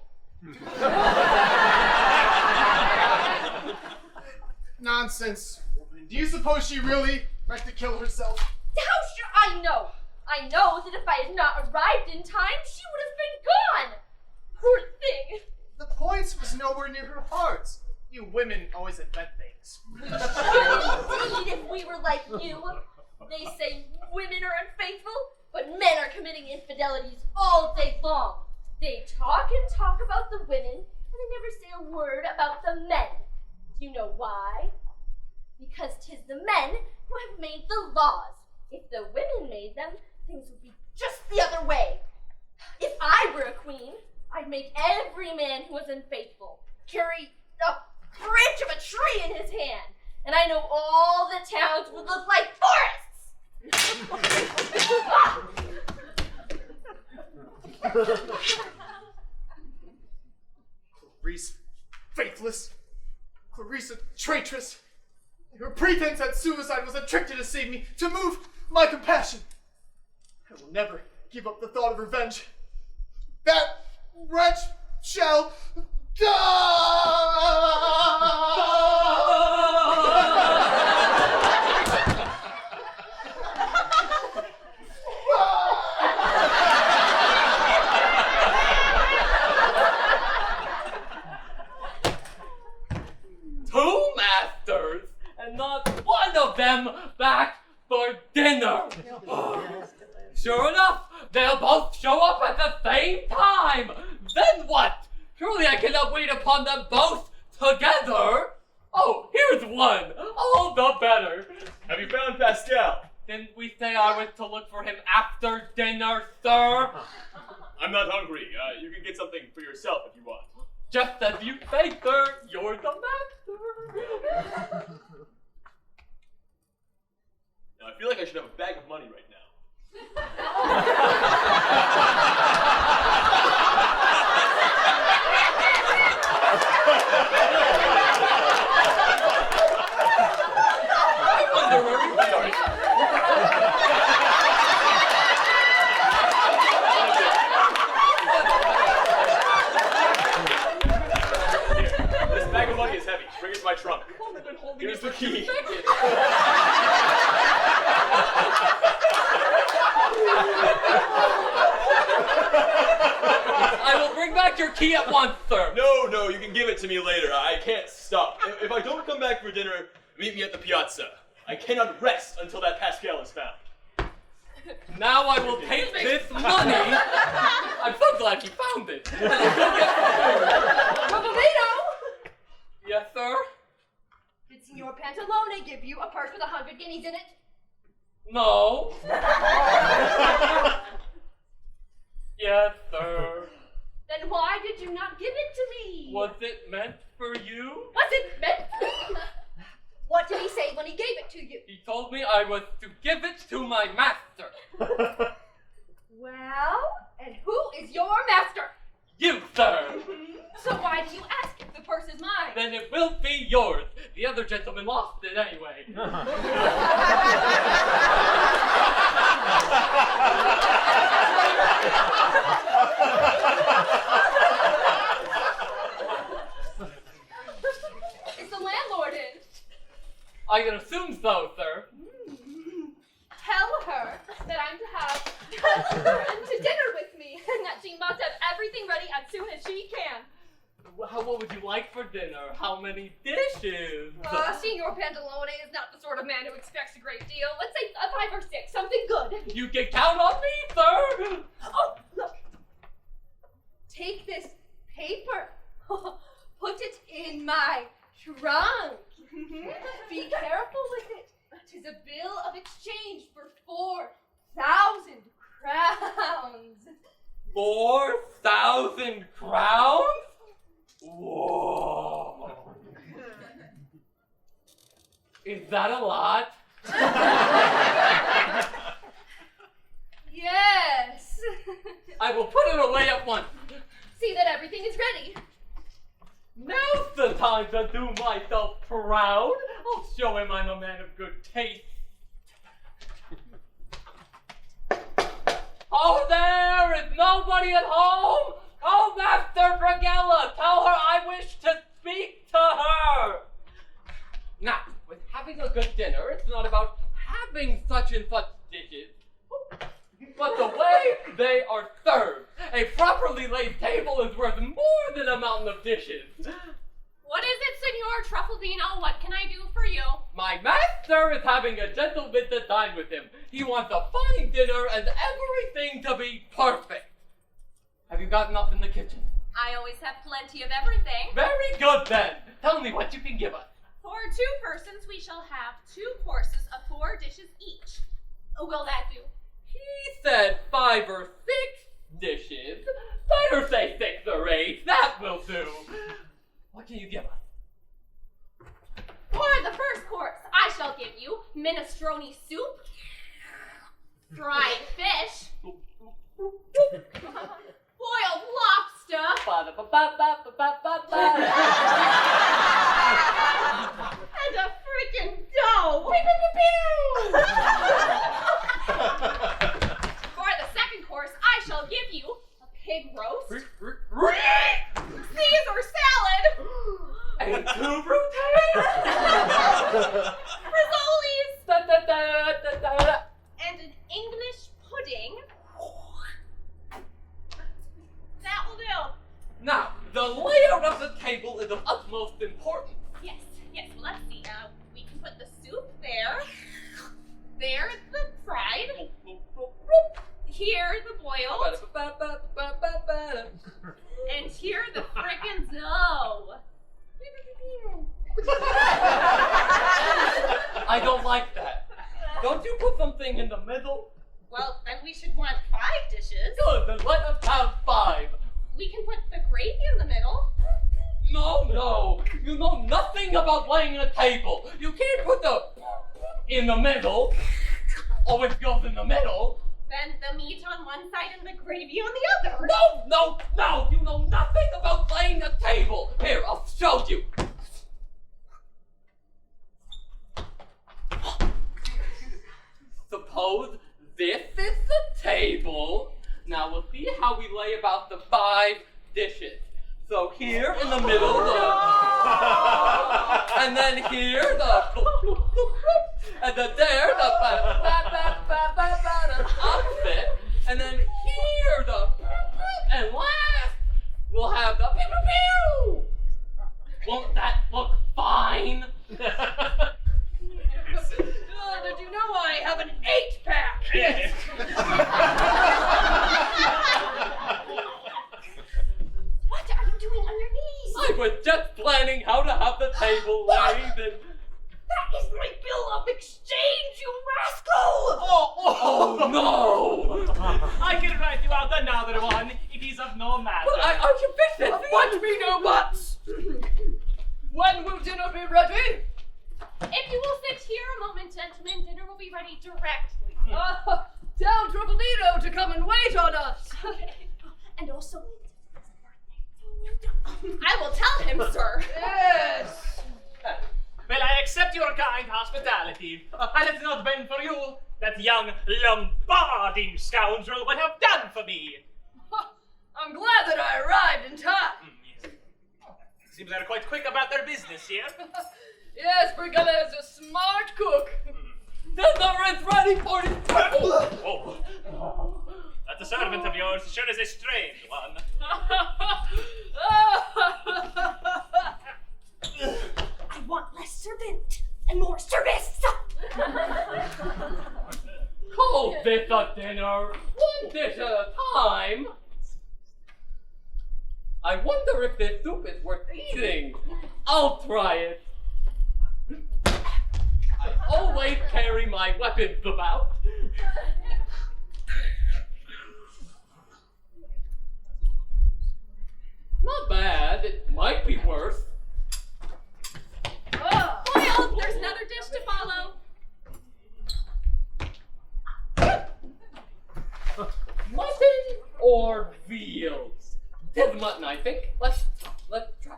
Nonsense, woman. Do you suppose she really meant to kill herself?
How sure I know? I know that if I had not arrived in time, she would have been gone. Poor thing.
The point was nowhere near her heart. You women always invent things.
We should indeed if we were like you. They say women are unfaithful, but men are committing infidelities all day long. They talk and talk about the women, and they never say a word about the men. Do you know why? Because 'tis the men who have made the laws. If the women made them, things would be just the other way. If I were a queen, I'd make every man who was unfaithful carry a branch of a tree in his hand, and I know all the towns would look like forests.
Clarice, faithless. Clarice, a traitress. Her pretense at suicide was a trick to deceive me, to move my compassion. I will never give up the thought of revenge. That wretch shall
Two masters, and not one of them back for dinner. Sure enough, they'll both show up at the same time. Then what? Surely I cannot wait upon them both together. Oh, here's one. All the better.
Have you found Pascal?
Didn't we say I was to look for him after dinner, sir?
I'm not hungry. You can get something for yourself if you want.
Just as you say, sir. You're the master.
Now, I feel like I should have a bag of money right now.
I wonder where we went.
This bag of money is heavy. Bring it to my trunk. Here's the key.
I will bring back your key at once, sir.
No, you can give it to me later. I can't stop. If I don't come back for dinner, meet me at the piazza. I cannot rest until that Pascal is found.
Now I will take this money. I'm so glad you found it.
Truffaldino!
Yes, sir?
Did Signor Pantalone give you a purse with 100 guineas in it?
No. Yes, sir.
Then why did you not give it to me?
Was it meant for you?
Was it meant for me? What did he say when he gave it to you?
He told me I was to give it to my master.
Well, and who is your master?
You, sir.
So why do you ask if the purse is mine?
Then it will be yours. The other gentleman lost it anyway.
Is the landlord in?
I can assume so, sir.
Tell her that I'm to have to dinner with me, and that she must have everything ready as soon as she can.
What would you like for dinner? How many dishes?
Signor Pantalone is not the sort of man who expects a great deal. Let's say 5 or 6, something good.
You can count on me, sir.
Oh, look. Take this paper. Put it in my trunk. Be careful with it. 'Tis a bill of exchange for 4,000 crowns.
4,000 crowns? Whoa. Is that a lot?
Yes.
I will put it away at once.
See that everything is ready.
Now's the time to do myself proud. I'll show him I'm a man of good taste. Oh, there is nobody at home? Oh, Master Brighella, tell her I wish to speak to her. Now, with having a good dinner, it's not about having such and such dishes, but the way they are served. A properly laid table is worth more than a mountain of dishes.
What is it, Signor Truffaldino? What can I do for you?
My master is having a gentleman to dine with him. He wants a fine dinner and everything to be perfect. Have you got enough in the kitchen?
I always have plenty of everything.
Very good then. Tell me what you can give us.
For 2 persons, we shall have 2 courses of 4 dishes each. Will that do?
He said 5 or 6 dishes. Better say 6 or 8. That will do. What can you give us?
For the first course, I shall give you minestrone soup, fried fish, boiled lobster, and a freaking dough. For the second course, I shall give you a pig roast, Caesar salad,
And 2 brutes?
rissoles, and an English pudding. That will do.
Now, the layout of the table is of utmost importance.
Yes. Well, let's see. We can put the soup there. There, the fried. Here, the boiled. And here, the frickin' dough.
I don't like that. Don't you put something in the middle?
Well, then we should want 5 dishes.
Good, then let us have 5.
We can put the gravy in the middle.
No. You know nothing about laying a table. You can't put the in the middle. Always goes in the middle.
Then the meat on one side and the gravy on the other.
No. You know nothing about laying a table. Here, I'll show you. Suppose this is the table. Now we'll see how we lay about the 5 dishes. So here in the middle, and then here and then there opposite, and then here and last we'll have the pew. Won't that look fine?
Did you know I have an 8-pack?
Yes.
What are you doing underneath?
I was just planning how to have the table laid and...
That is my bill of exchange, you rascal!
Oh no!
I can write you out another one. It is of no matter.
But are you busy?
What me no buts? When will dinner be ready?
If you will sit here a moment, gentlemen, dinner will be ready directly.
Tell Truffaldino to come and wait on us.
Okay. And also, I will tell him, sir.
Yes.
Well, I accept your kind hospitality. And if not been for you, that young Lombardi scoundrel would have done for me.
I'm glad that I arrived in time.
Yes. Seems they're quite quick about their business here.
Yes, Brighella is a smart cook.
Dinner is ready for you.
Oh. That servant of yours sure is a strange one.
I want less servant and more service.
Call this a dinner, 1 dish at a time. I wonder if this soup is worth eating. I'll try it. I always carry my weapons about. Not bad. It might be worse.
Boiled, there's another dish to
mutton, I think. Let's try.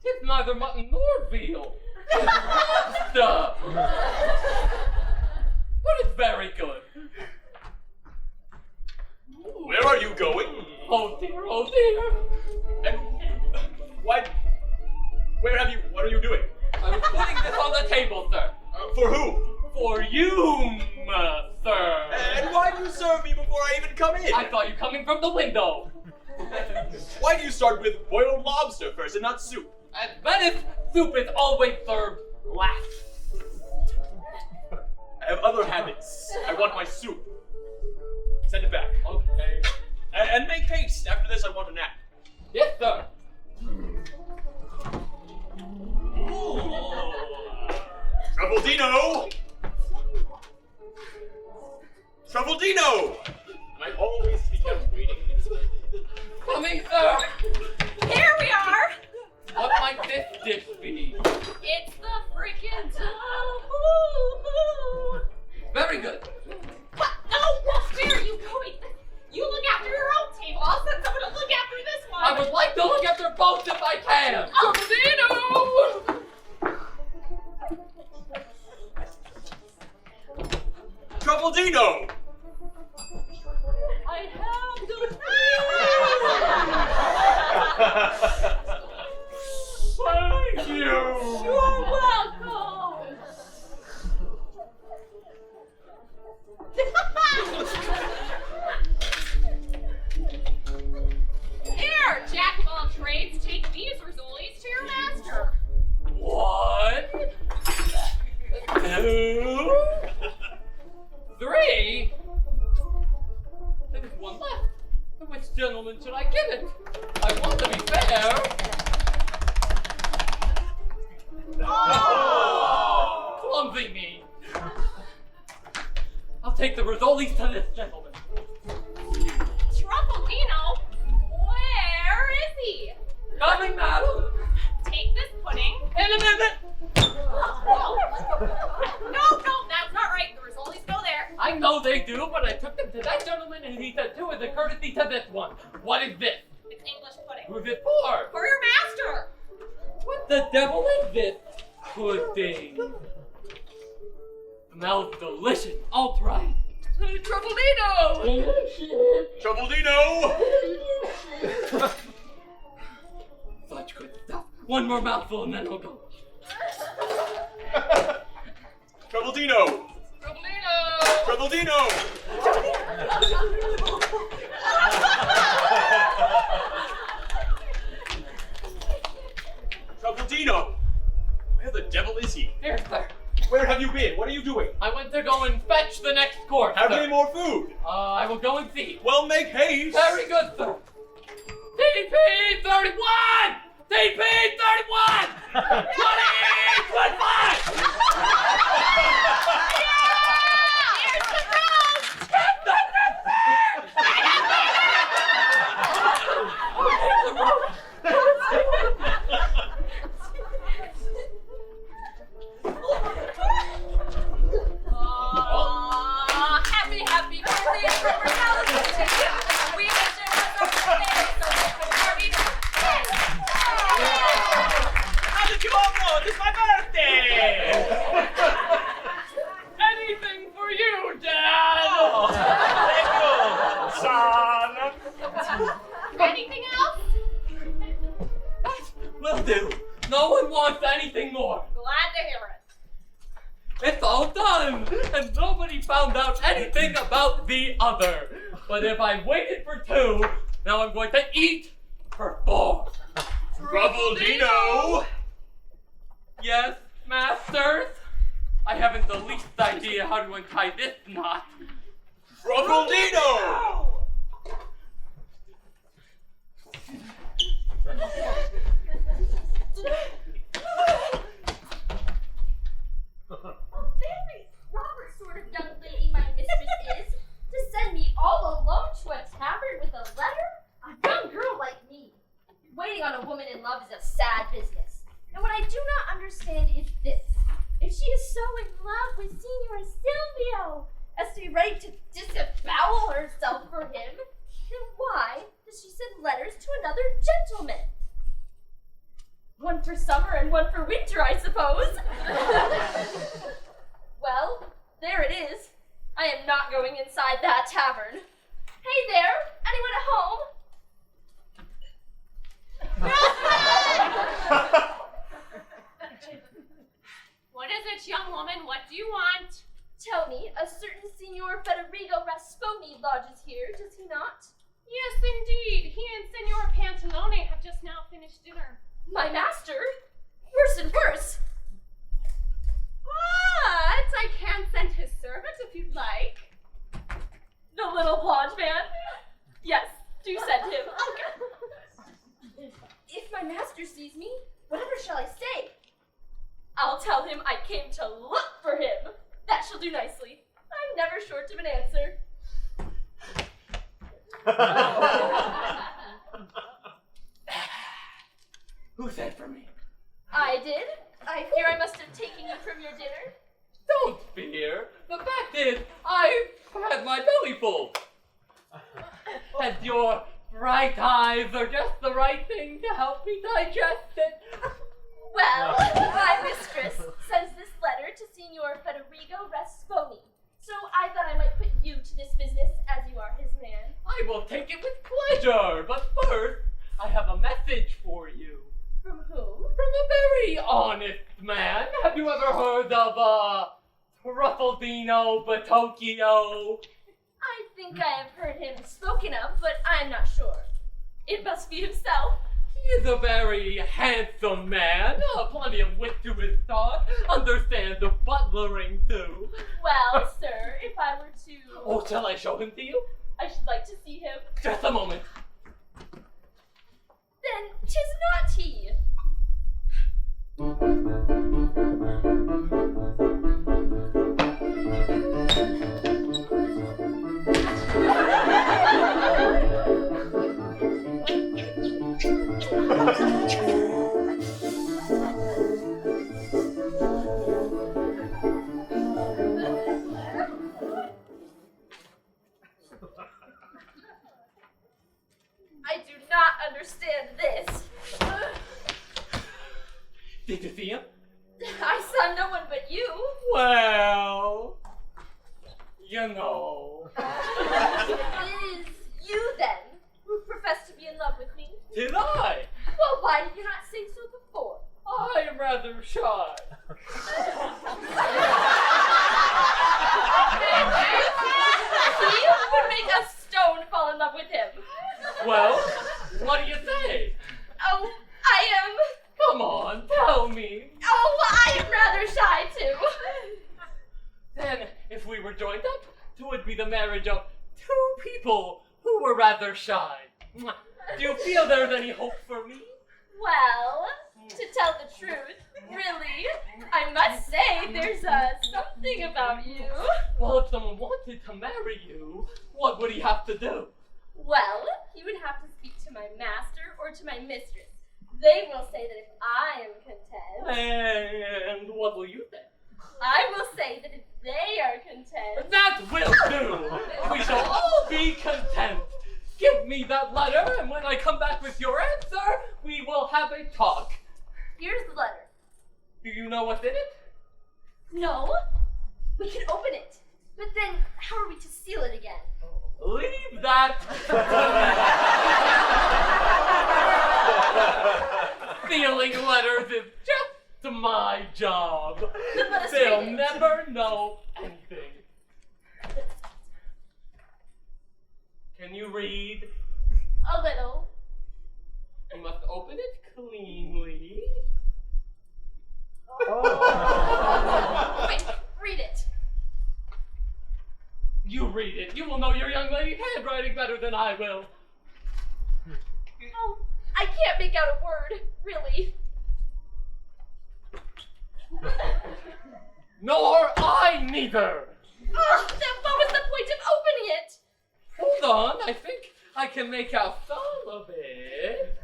It's neither mutton nor veal. It's pasta. But it's very good.
Where are you going?
Oh dear.
And what are you doing?
I was putting this on the table, sir.
For who?
For you, sir.
And why do you serve me before I even come in?
I saw you coming from the window.
Why do you start with boiled lobster first and not soup?
At Venice, soup is always served last.
I have other habits. I want my soup. Send it back.
Okay.
And make haste. After this, I want a nap.
Yes, sir.
Truffaldino! Truffaldino! Am I always to be kept waiting?
Coming, sir.
Here we are!
What might this dish be?
It's the freaking tofu!
Very good.
What? No! Where are you going? You look after your own table. I'll send someone to look after this one.
I would like to look after both if I can.
Truffaldino!
Truffaldino!
I have to
Thank you!
You're welcome! Here, Jack of all trades, take these Rizzolis to your master.
1, 2, 3. There's one left. To which gentleman should I give it? I want to be fair. Oh! Clumsy me. I'll take the Rizzolis to this gentleman.
Truffaldino? Where is he?
Coming, madam.
Take this pudding.
In a minute.
No, that's not right. The Rizzolis go there.
I know they do, but I took them to that gentleman and he said do as a courtesy to this one. What is this?
It's English pudding.
Who's it for?
For your master.
What the devil is this pudding? Smells delicious. I'll try.
Truffaldino!
Truffaldino!
Such good stuff. One more mouthful and then I'll go.
Truffaldino! Truffaldino! Truffaldino! Where the devil is he?
Here, sir.
Where have you been? What are you doing?
I went to go and fetch the next course.
Have
sir.
any more food?
I will go and see.
Well, make haste!
Very good, sir. TP 31! TP 31! 20! 25!
Here's the roast. Happy birthday, Robert Allison. We wish it was our birthday, so we could party.
How did you all know it's my birthday?
Anything for you, Dad!
Thank you, son!
Anything else?
Will do. No one wants anything more.
Glad to hear it.
It's all done, and nobody found out anything about the other. But if I waited for 2, now I'm going to eat for 4.
Truffaldino!
Yes, masters? I haven't the least idea how to untie this knot.
Truffaldino!
Very Robert sort of young lady my mistress is, to send me all alone to a tavern with a letter? A young girl like me. Waiting on a woman in love is a sad business. And what I do not understand is this. If she is so in love with Signor Silvio as to be ready to disembowel herself for him, Then why does she send letters to another gentleman? One for summer and one for winter, I suppose. Well, there it is. I am not going inside that tavern. Hey there, anyone at home?
What is it, young woman? What do you want?
Tell me, a certain Signor Federigo Rasponi lodges here, does he not?
Yes, indeed. He and Signor Pantalone have just now finished dinner.
My master? Worse and worse.
But I can send his servant if you'd like.
The little blonde man? Yes, do send him. If my master sees me, whatever shall I say? I'll tell him I came to look for him. That shall do nicely. I'm never short of an answer.
Who sent for me?
I did. I fear I must have taken you from your dinner.
Don't fear. The fact is, I've had my belly full. And your bright eyes are just the right thing to help me digest it.
Well, my mistress sends this letter to Signor Federigo Rasponi. So I thought I might put you to this business as you are his man.
I will take it with pleasure, but first, I have a message for you.
From whom?
From a very honest man. Have you ever heard of, Truffaldino Batocchio?
I think I have heard him spoken of, but I'm not sure. It must be himself.
He is a very handsome man, plenty of wit to his talk, understands the butlering too.
Well, sir, if I were to...
Oh, shall I show him to you?
I should like to see him.
Just a moment.
Then 'tis not he. I do not understand this.
Did you see him?
I saw no one but you.
Well, you know.
It is you, then, who profess to be in love with me.
Did I?
Well, why did you not say so before?
I am rather shy.
He would make a stone fall in love with him.
Well, what do you say?
Oh, I am...
Come on, tell me.
Oh, I am rather shy, too.
Then, if we were joined up, it would be the marriage of two people who were rather shy. Do you feel there's any hope for me?
Well, to tell the truth, really, I must say there's something about you.
Well, if someone wanted to marry you, what would he have to do?
Well, he would have to speak to my master or to my mistress. They will say that if I am content...
And what will you say?
I will say that if they are content...
That will do! We shall all be content. Give me that letter, and when I come back with your answer, we will have a talk.
Here's the letter.
Do you know what's in it?
No, we can open it. But then, how are we to seal it again?
Leave that to me. Sealing letters is just my job.
Then let us
They'll
read it.
never know anything. Can you read?
A little.
You must open it cleanly.
Quick, read it.
You read it. You will know your young lady's handwriting better than I will.
Oh, I can't make out a word, really.
Nor I neither.
Oh, then what was the point of opening it?
Hold on, I think I can make out some of it.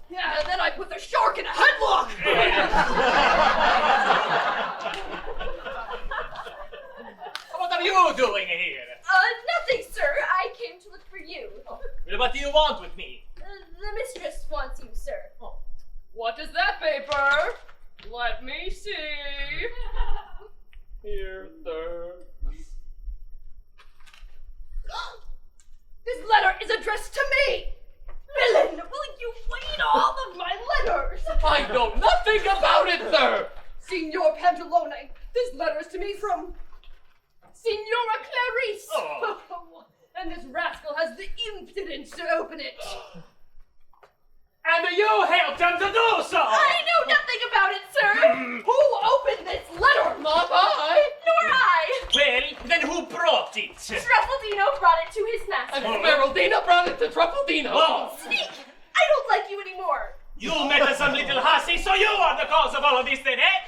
Yeah, and then I put the shark in a headlock!
What are you doing here?
Nothing, sir. I came to look for you.
Well, what do you want with me?
The mistress wants you, sir.
What is that paper? Let me see. Here, sir.
This letter is addressed to me! Villain, will you read all of my letters?
I know nothing about it, sir!
Signor Pantalone, this letter is to me from Signora Clarice.
Oh.
And this rascal has the impudence to open it.
And you helped him to do so!
I know nothing about it, sir! Who opened this letter?
Not I!
Nor I.
Well, then who brought it?
Truffaldino brought it to his master.
And Smeraldina brought it to Truffaldino!
Oh.
Sneak! I don't like you anymore.
You met some little hussy, so you are the cause of all of this then, eh?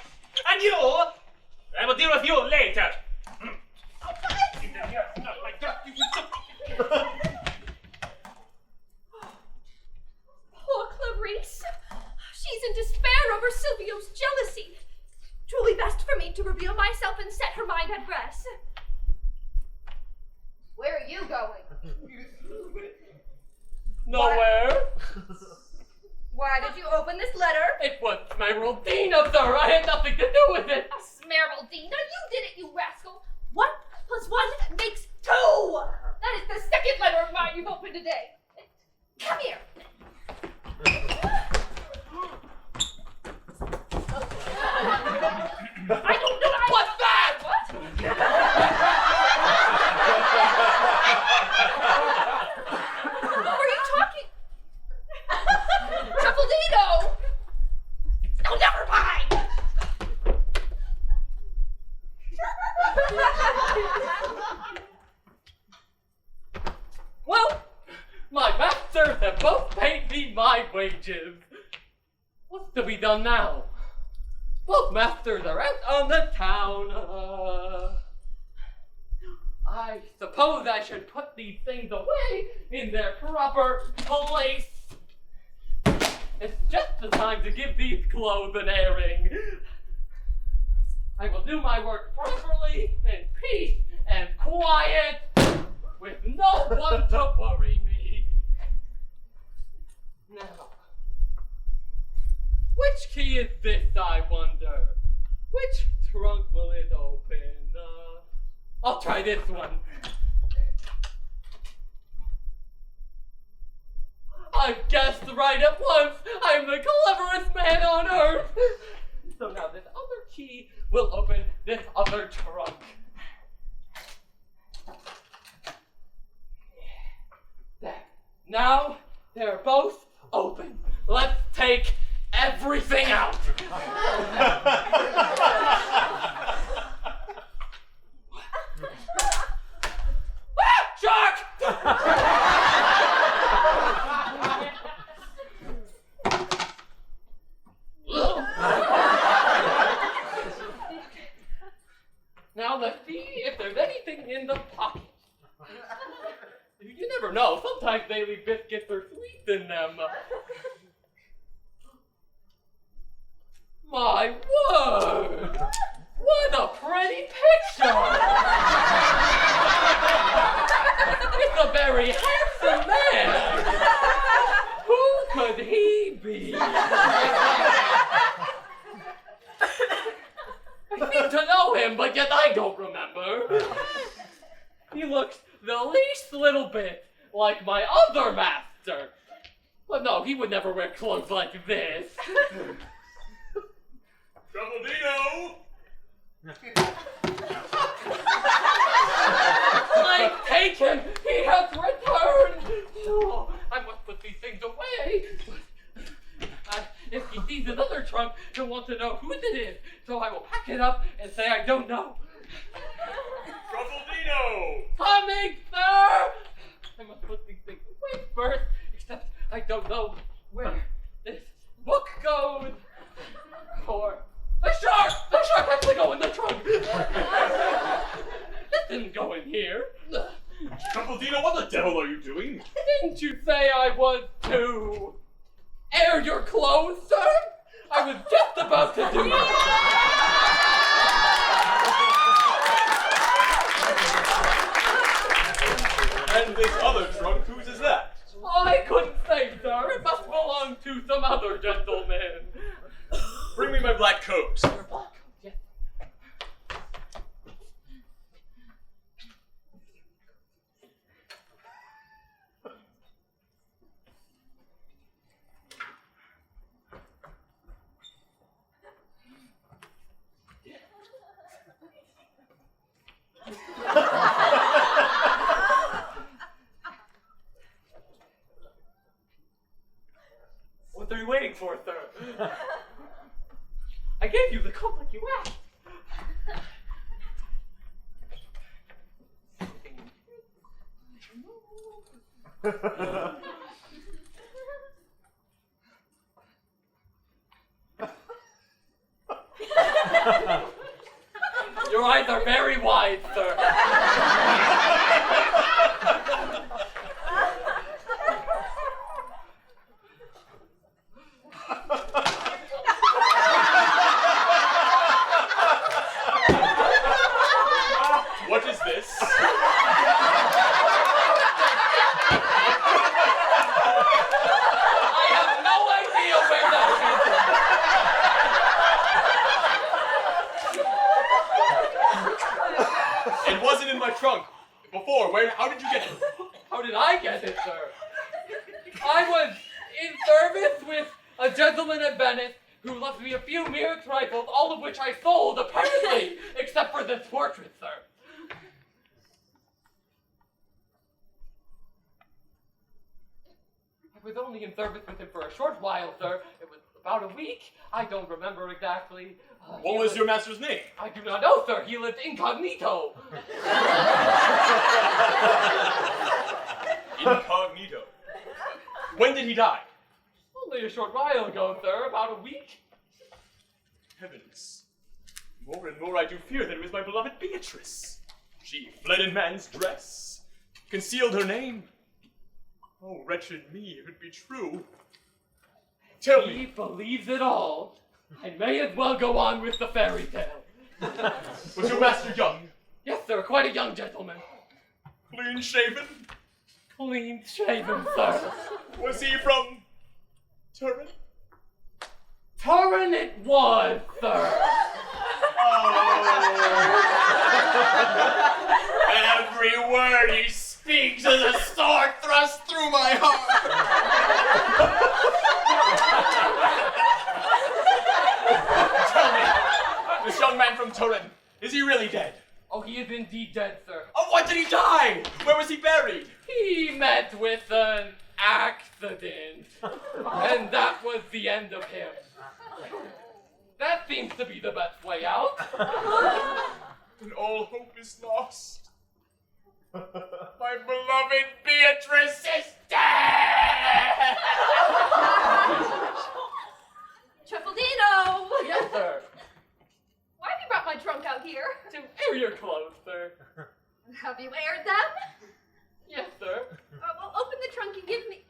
And you, I will deal with you later.
Poor Clarice. She's in despair over Silvio's jealousy. Truly best for me to reveal myself and set her mind at rest. Where are you going?
Nowhere.
Why did you open this letter?
It was Smeraldina, sir! I had nothing to do with it!
Smeraldina, you did it, you rascal. 1 + 1 makes 2. That is the second letter of mine you've opened today. Come here. I don't know.
What's that?
What? Who are you talking? Truffaldino! Oh, never mind!
Well, my masters have both paid me my wages. What's to be done now? Both masters are out on the town. I suppose I should put these things away in their proper place. It's just the time to give these clothes an airing. I will do my work properly, in peace and quiet, with no one to worry me. Now, which key is this, I wonder? Which trunk will it open? I'll try this one. I guessed right at once. I'm the cleverest man on earth. So now this other key will open this other trunk. There. Now they're both open. Let's take everything out. Shark! Now let's see if there's anything in the pocket. You never know. Sometimes they leave biscuits or sweets in them. My word! What a pretty picture! It's a very handsome man! Who could he be? I seem to know him, but yet I don't remember. He looks the least little bit like my other master. But no, he would never wear clothes like this.
Truffaldino!
I take him! He has returned! Oh, I must put these things away. If he sees another trunk, he'll want to know whose it is. So I will pack it up and say I don't know.
Truffaldino!
Coming, sir! I must put these things away first, except I don't know where this book goes. Or the shark! The shark has to go in the trunk! This didn't go in here.
Truffaldino, what the devil are you doing?
Didn't you say I was to air your clothes, sir? I was just about to do that.
And this other trunk, whose is that?
I couldn't say, sir. It must belong to some other gentleman.
Bring me my black coat.
Your black coat, yes. What are you waiting for, sir? I gave you the coat like you asked. Your eyes are very wide, sir.
What is this?
I have no idea where that came from.
It wasn't in my trunk. Before, how did you get it?
How did I get it, sir? I was in service with a gentleman at Venice who left me a few mere trifles, all of which I sold, apparently, except for this portrait, sir. I was only in service with him for a short while, sir. It was about a week. I don't remember exactly.
What was your master's name?
I do not know, sir. He lived incognito.
Incognito. When did he die?
Only a short while ago, sir. About a week.
Heavens. More and more I do fear that it was my beloved Beatrice. She fled in man's dress, concealed her name. Oh, wretched me, if it be true. Tell
He
me.
believes it all. I may as well go on with the fairy tale.
Was your master young?
Yes, sir, quite a young gentleman.
Clean shaven?
Clean shaven, sir.
Was he from Turin?
Turin it was, sir.
Every word he speaks is a sword thrust through my heart. Tell me, this young man from Turin, is he really dead?
Oh, he is indeed dead, sir.
Oh, why did he die? Where was he buried?
He met with an accident, and that was the end of him. That seems to be the best way out.
And all hope is lost. My beloved Beatrice is dead!
Truffaldino!
Yes, sir.
Why have you brought my trunk out here?
To air your clothes, sir.
Have you aired them?
Yes, sir.
Well, open the trunk and give me...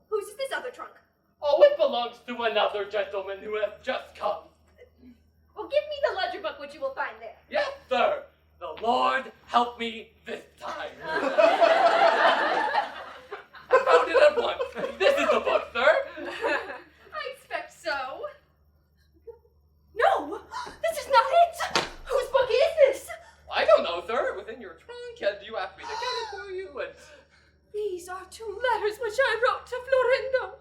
Whose is this other trunk?
Oh, it belongs to another gentleman who has just come.
Well, give me the ledger book which you will find there.
Yes, sir. The Lord help me this time. I found it at once. This is the book, sir.
I expect so. No! This is not it! Whose book is this?
I don't know, sir. It was in your trunk, and you asked me to get it for you, and...
These are 2 letters which I wrote to Florindo.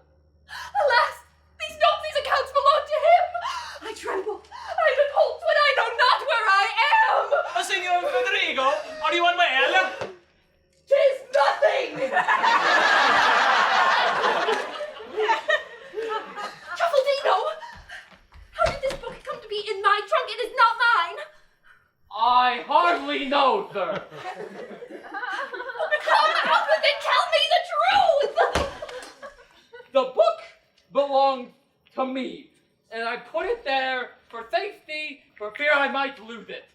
Alas, these notes, these accounts belong to him. I tremble. I am in hope when I know not where I am.
Signor Federico, are you unwell?
'Tis nothing. Truffaldino, how did this book come to be in my trunk? It is not mine.
I hardly know, sir.
Come out with it. Tell me the truth.
The book belongs to me, and I put it there for safety, for fear I might lose it.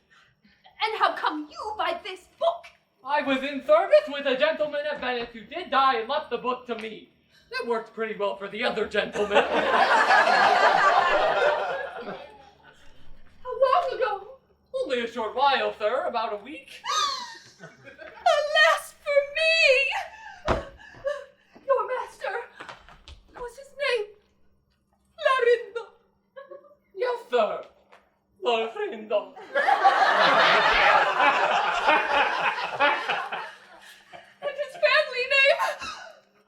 And how come you by this book?
I was in service with a gentleman at Venice who did die and left the book to me. That worked pretty well for the other gentleman.
How long ago?
Only a short while, sir, about a week.
Alas for me!
Florindo.
And his family name?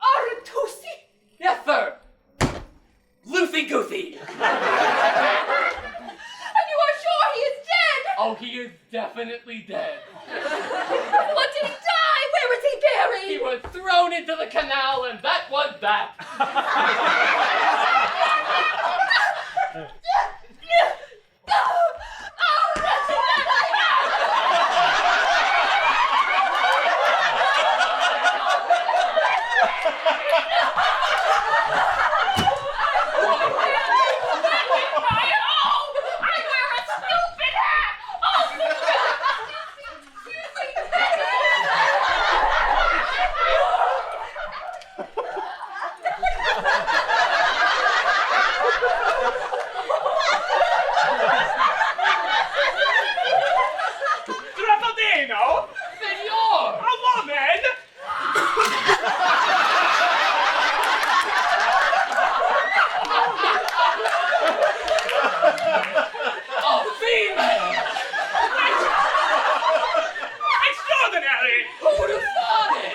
Aratusi?
Yes, sir. Lucy Goosey.
And you are sure he is dead?
Oh, he is definitely dead.
What did he die? Where was he buried?
He was thrown into the canal, and that was that.
Truffaldino!
Senor!
A woman!
A female!
Extraordinary!
Who would have thought it?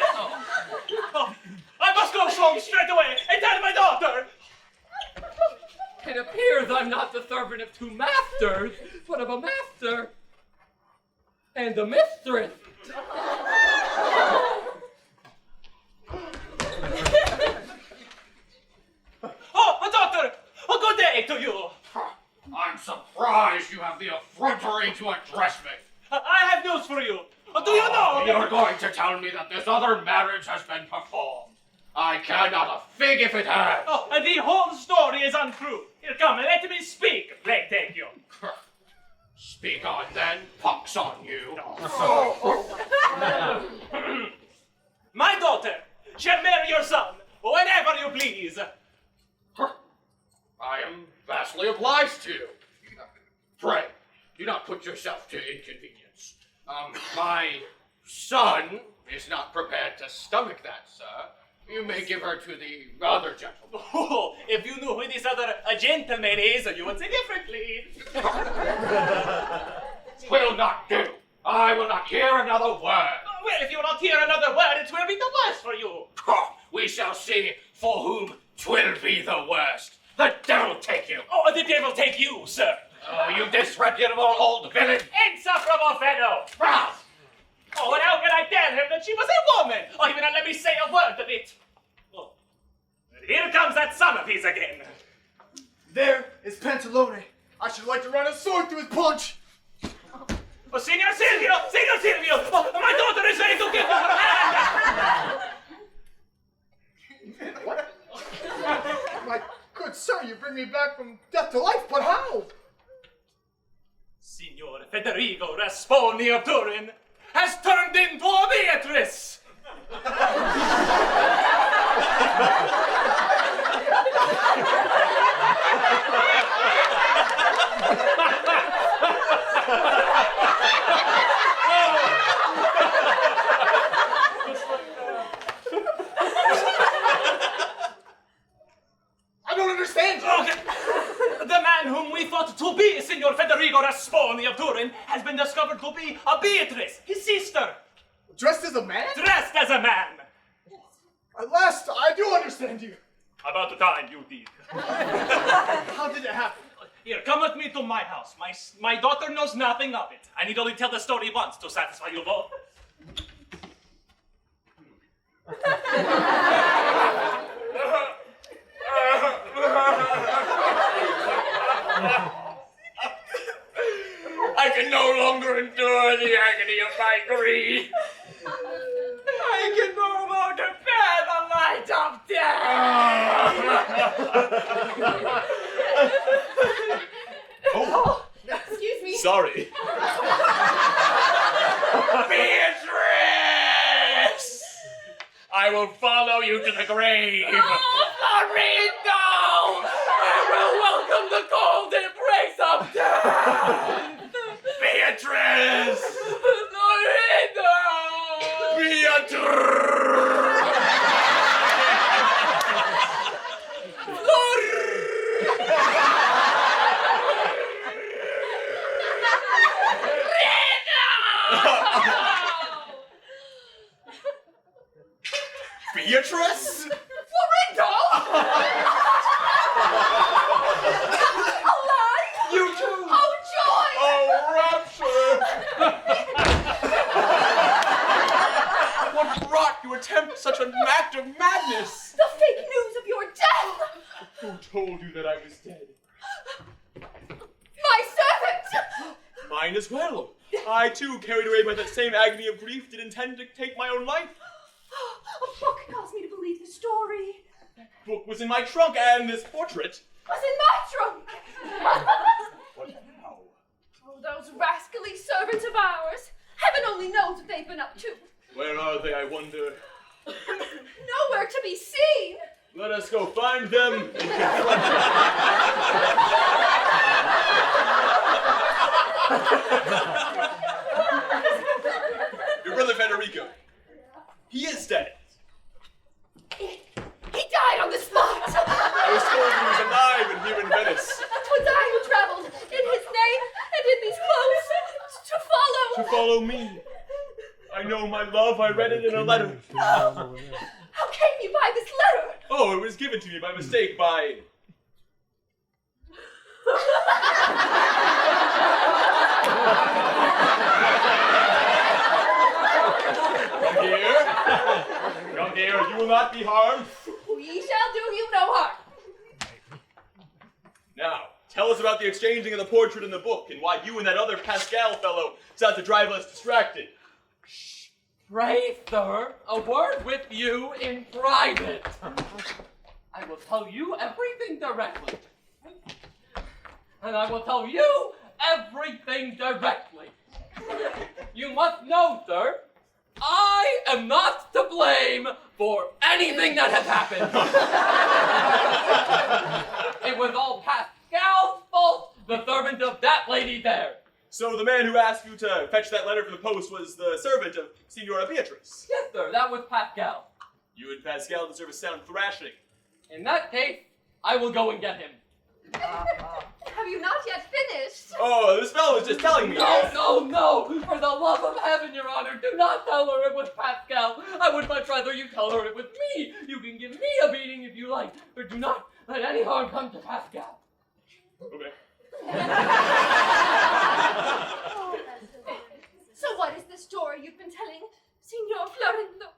Oh, I must go home straight away and tell my daughter!
It appears I'm not the servant of two masters, but of a master and a mistress.
Oh, doctor! A good day to you!
I'm surprised you have the effrontery to address me.
I have news for you. Do you know?
You're going to tell me that this other marriage has been performed. I care not a fig if it has.
Oh, and the whole story is untrue. Here, come and let me speak. Plague take you.
Speak on then, pox on you.
My daughter shall marry your son whenever you please.
I am vastly obliged to you. Pray, do not put yourself to inconvenience. My son is not prepared to stomach that, sir. You may give her to the other gentleman.
Oh, if you knew who this other gentleman is, you would say differently.
Will not do. I will not hear another word.
Well, if you will not hear another word, it will be the worse for you.
We shall see for whom 'twill be the worst. The devil take you.
Oh, the devil take you, sir.
Oh, you disreputable old villain.
Insufferable fellow.
Rouse!
Oh, and how can I tell him that she was a woman? Oh, he will not let me say a word of it. Oh, and here comes that son of his again.
There is Pantalone. I should like to run a sword through his punch.
Oh, Signor Silvio! Signor Silvio! Oh, my daughter is ready to give her hand!
What? My good sir, you bring me back from death to life, but how?
Signor Federico Rasponi of Turin has turned into a Beatrice!
I don't understand you.
Okay. The man whom we thought to be Signor Federico Rasponi of Turin has been discovered to be a Beatrice, his sister,
Dressed as a man?
dressed as a man.
At last, I do understand you.
About the time you did.
How did it happen?
Here, come with me to my house. My daughter knows nothing of it. I need only tell the story once to satisfy you both.
I can no longer endure the agony of my grief.
I can no longer bear the light of death!
Oh,
Excuse me.
sorry.
Beatrice! I will follow you to the grave.
Florindo! I will welcome the cold embrace of death!
Beatrice!
Florindo!
act of madness!
The fake news of your death!
Who told you that I was dead?
My servant!
Mine as well. I, too, carried away by that same agony of grief, did intend to take my own life.
A book caused me to believe the story.
That book was in my trunk, and this portrait
Was in my trunk!
What now?
Oh, those rascally servants of ours! Heaven only knows what they've been up to.
Where are they, I wonder?
Nowhere to be seen!
Let us go find them and confront them. Your brother Federico. He is dead.
He died on the spot!
I was told he was alive and here in Venice.
'Twas I who traveled in his name and in these clothes to follow.
To follow me. I know, my love, I read it in a letter.
Oh, how came you by this letter?
Oh, it was given to me by mistake by... Come here. Come here, you will not be harmed.
We shall do you no harm.
Now, tell us about the exchanging of the portrait and the book, and why you and that other Pascal fellow sought to drive us distracted.
Pray, sir, a word with you in private. I will tell you everything directly. And I will tell you everything directly. You must know, sir, I am not to blame for anything that has happened. It was all Pascal's fault, the servant of that lady there.
So the man who asked you to fetch that letter from the post was the servant of Signora Beatrice.
Yes, sir, that was Pascal.
You and Pascal deserve a sound thrashing.
In that case, I will go and get him.
Have you not yet finished?
Oh, this fellow was just telling me.
No! For the love of heaven, Your Honor, do not tell her it was Pascal. I would much rather you tell her it was me. You can give me a beating if you like, but do not let any harm come to Pascal.
Okay.
So what is the story you've been telling, Signor Florindo?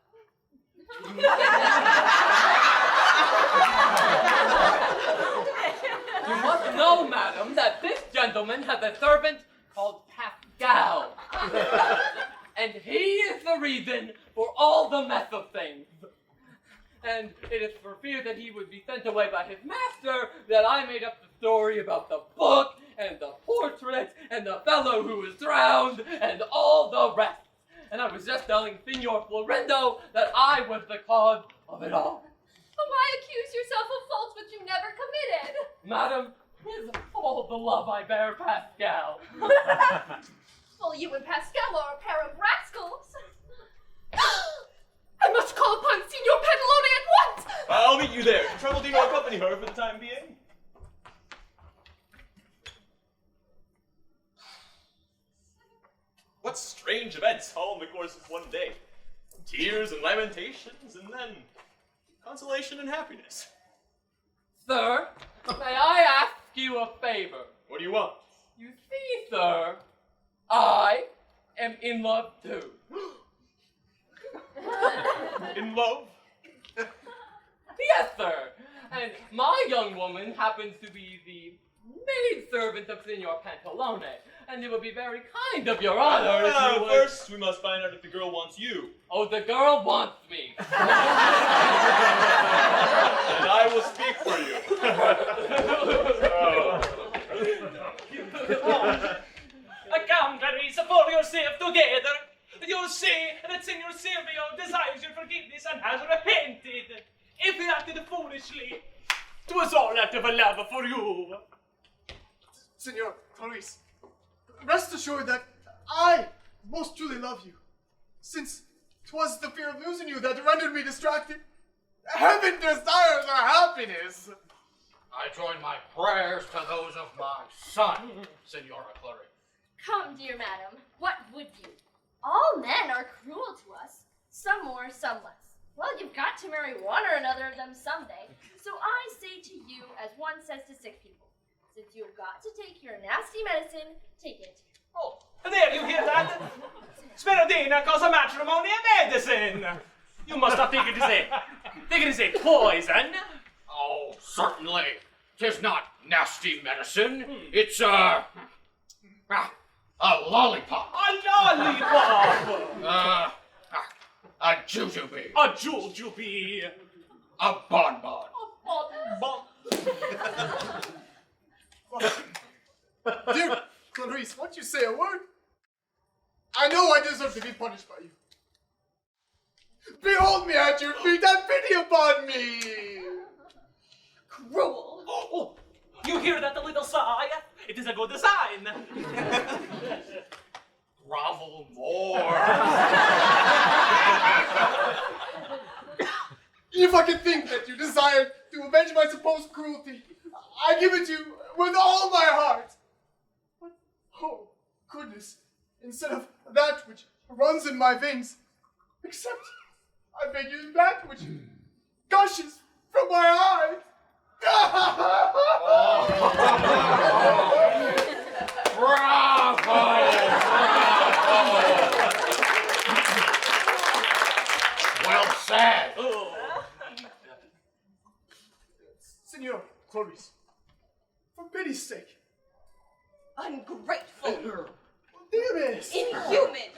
You must know, madam, that this gentleman has a servant called Pascal. And he is the reason for all the mess of things. And it is for fear that he would be sent away by his master that I made up the story about the book and the portrait and the fellow who was drowned and all the rest. And I was just telling Signor Florindo that I was the cause of it all.
But why accuse yourself of faults which you never committed?
Madam, is all the love I bear Pascal.
Well, you and Pascal are a pair of rascals. I must call upon Signor Pantalone at once!
I'll meet you there. Truffaldino accompany her for the time being. What strange events all in the course of one day. Tears and lamentations, and then consolation and happiness.
Sir, may I ask you a favor?
What do you want?
You see, sir, I am in love too.
In love?
Yes, sir. And my young woman happens to be the maidservant of Signor Pantalone, and it would be very kind of Your Honor if you would...
First, we must find out if the girl wants you.
Oh, the girl wants me.
And I will speak for you.
Come, Clarice, pull yourself together. You'll see that Signor Silvio desires your forgiveness and has repented. If he acted foolishly, 'twas all out of a love for you.
Signor Clarice, rest assured that I most truly love you, since 'twas the fear of losing you that rendered me distracted. Heaven desires our happiness.
I join my prayers to those of my son, Signora Clarice.
Come, dear madam, what would you? All men are cruel to us, some more, some less. Well, you've got to marry one or another of them someday, so I say to you, as one says to sick people, since you've got to take your nasty medicine, take it.
Oh, there you hear that? Smeraldina calls a matrimony a medicine. You must not think it is a poison.
Oh, certainly. 'Tis not nasty medicine. It's a lollipop.
A lollipop.
A jujube.
A jujube.
A bonbon.
Dear Clarice, won't you say a word? I know I deserve to be punished by you. Behold me at your feet, have pity upon me!
Cruel.
Oh, you hear that little sigh? It is a good sign.
Grovel more.
If I could think that you desire to avenge my supposed cruelty, I give it to you with all my heart. But, oh, goodness, instead of that which runs in my veins, accept, I beg you, that which gushes from my eyes.
Bravo! Well said.
Signor Clarice, for pity's sake.
Ungrateful.
Dearest.
Inhuman.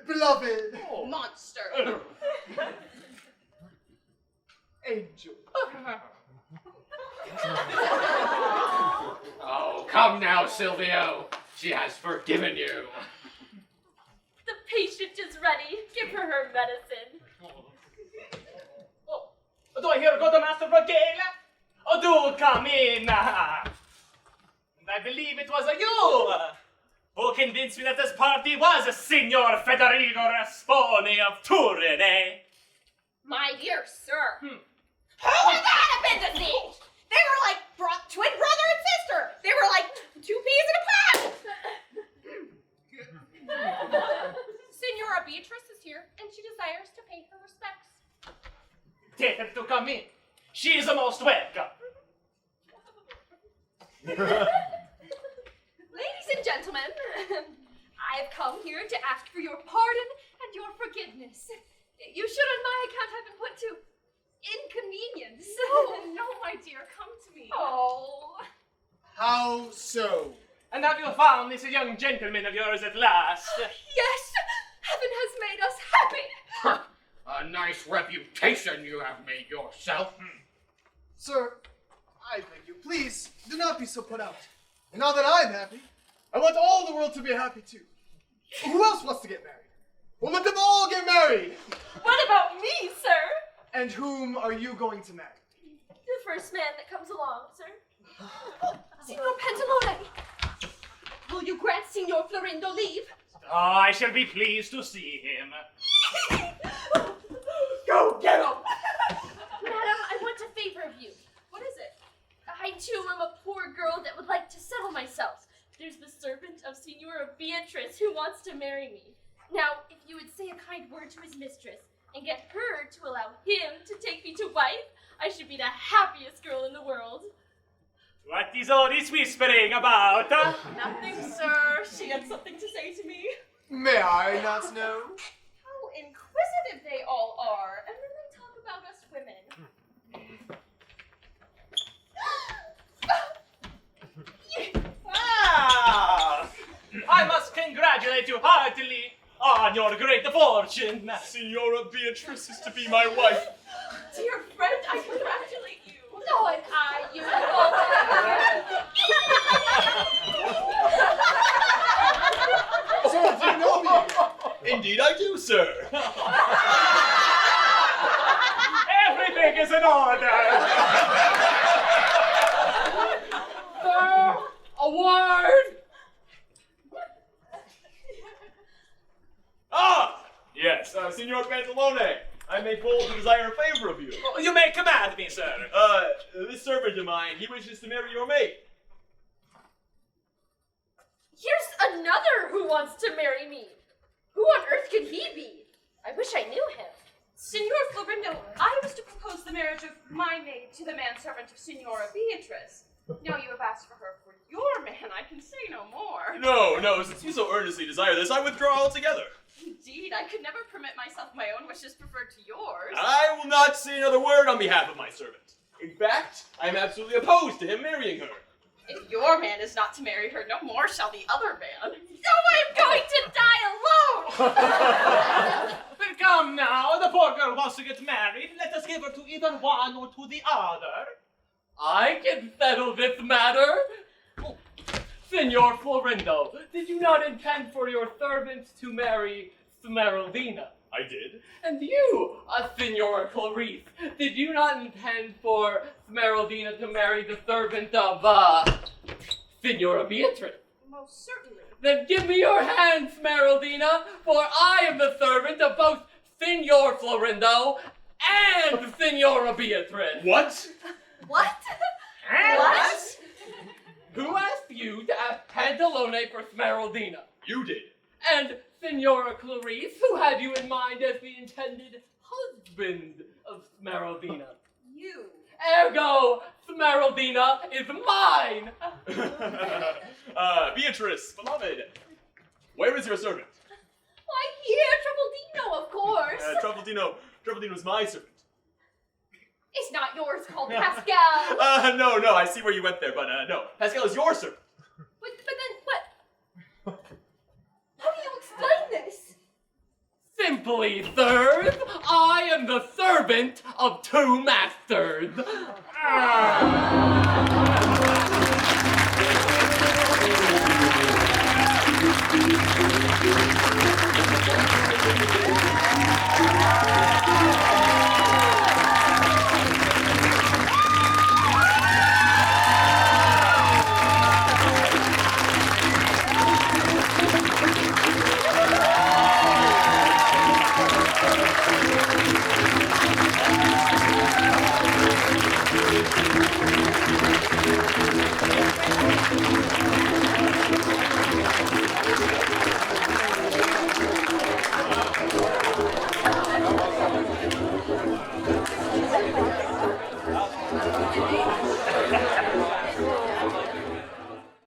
Beloved.
Monster.
Angel.
Oh, come now, Silvio. She has forgiven you.
The patient is ready. Give her her medicine.
Oh, do I hear good Master Brighella? Oh, do come in. And I believe it was you who convinced me that this party was a Signor Federico Rasponi of Turin, eh?
My dear sir.
Hmm.
Who would that have been deceived? They were like twin brother and sister. They were like two peas in a pod. Signora Beatrice is here, and she desires to pay her respects.
Take her to come in. She is the most welcome.
Ladies and gentlemen, I have come here to ask for your pardon and your forgiveness. You should on my account have been put to inconvenience.
Oh, no, my dear, come to me.
Oh.
How so?
And have you found this young gentleman of yours at last?
Yes, heaven has made us happy.
A nice reputation you have made yourself.
Sir, I beg you, please, do not be so put out. And now that I'm happy, I want all the world to be happy too. Who else wants to get married? Well, let them all get married!
What about me, sir?
And whom are you going to marry?
The first man that comes along, sir.
Signor Pantalone, will you grant Signor Florindo leave?
Oh, I shall be pleased to see him.
Go get him!
Madam, I want a favor of you. What is it? I too am a poor girl that would like to settle myself. There's the servant of Signora Beatrice who wants to marry me. Now, if you would say a kind word to his mistress and get her to allow him to take me to wife, I should be the happiest girl in the world.
What is all this whispering about?
Nothing, sir. She had something to say to me.
May I not know?
How inquisitive they all are, and then they talk about us women.
Ah! I must congratulate you heartily on your great fortune.
Signora Beatrice is to be my wife.
Dear friend, I congratulate you.
No, and I, you
Sir, do you know me?
Indeed I do, sir.
Everything is in order.
A word!
Ah! Yes, Signor Pantalone. I make bold to desire a favor of you.
You may command me, sir.
This servant of mine, he wishes to marry your mate.
Here's another who wants to marry me. Who on earth could he be? I wish I knew him.
Signor Florindo, I was to propose the marriage of my maid to the manservant of Signora Beatrice. Now you have asked for her for your man, I can say no more.
No, since you so earnestly desire this, I withdraw altogether.
Indeed? indeed. I could never permit myself my own wishes preferred to yours.
I will not say another word on behalf of my servant. In fact, I am absolutely opposed to him marrying her.
If your man is not to marry her, no more shall the other man. So I'm going to die alone!
But come now, the poor girl wants to get married. Let us give her to either one or to the other.
I can settle this matter. Signor Florindo, did you not intend for your servant to marry Smeraldina?
I did.
And you, Signora Clarice, did you not intend for Smeraldina to marry the servant of, Signora Beatrice?
Most certainly.
Then give me your hand, Smeraldina, for I am the servant of both Signor Florindo and Signora Beatrice.
What?
What?
What? Who asked you to ask Pantalone for Smeraldina?
You did.
And Signora Clarice, who had you in mind as the intended husband of Smeraldina?
You.
Ergo, Smeraldina is mine!
Beatrice, beloved, where is your servant?
Why, here, Truffaldino, of course.
Truffaldino's my servant.
Is not yours called Pascal?
No, I see where you went there, but no, Pascal is your servant.
But then what? How do you explain this?
Simply, sirs, I am the servant of two masters.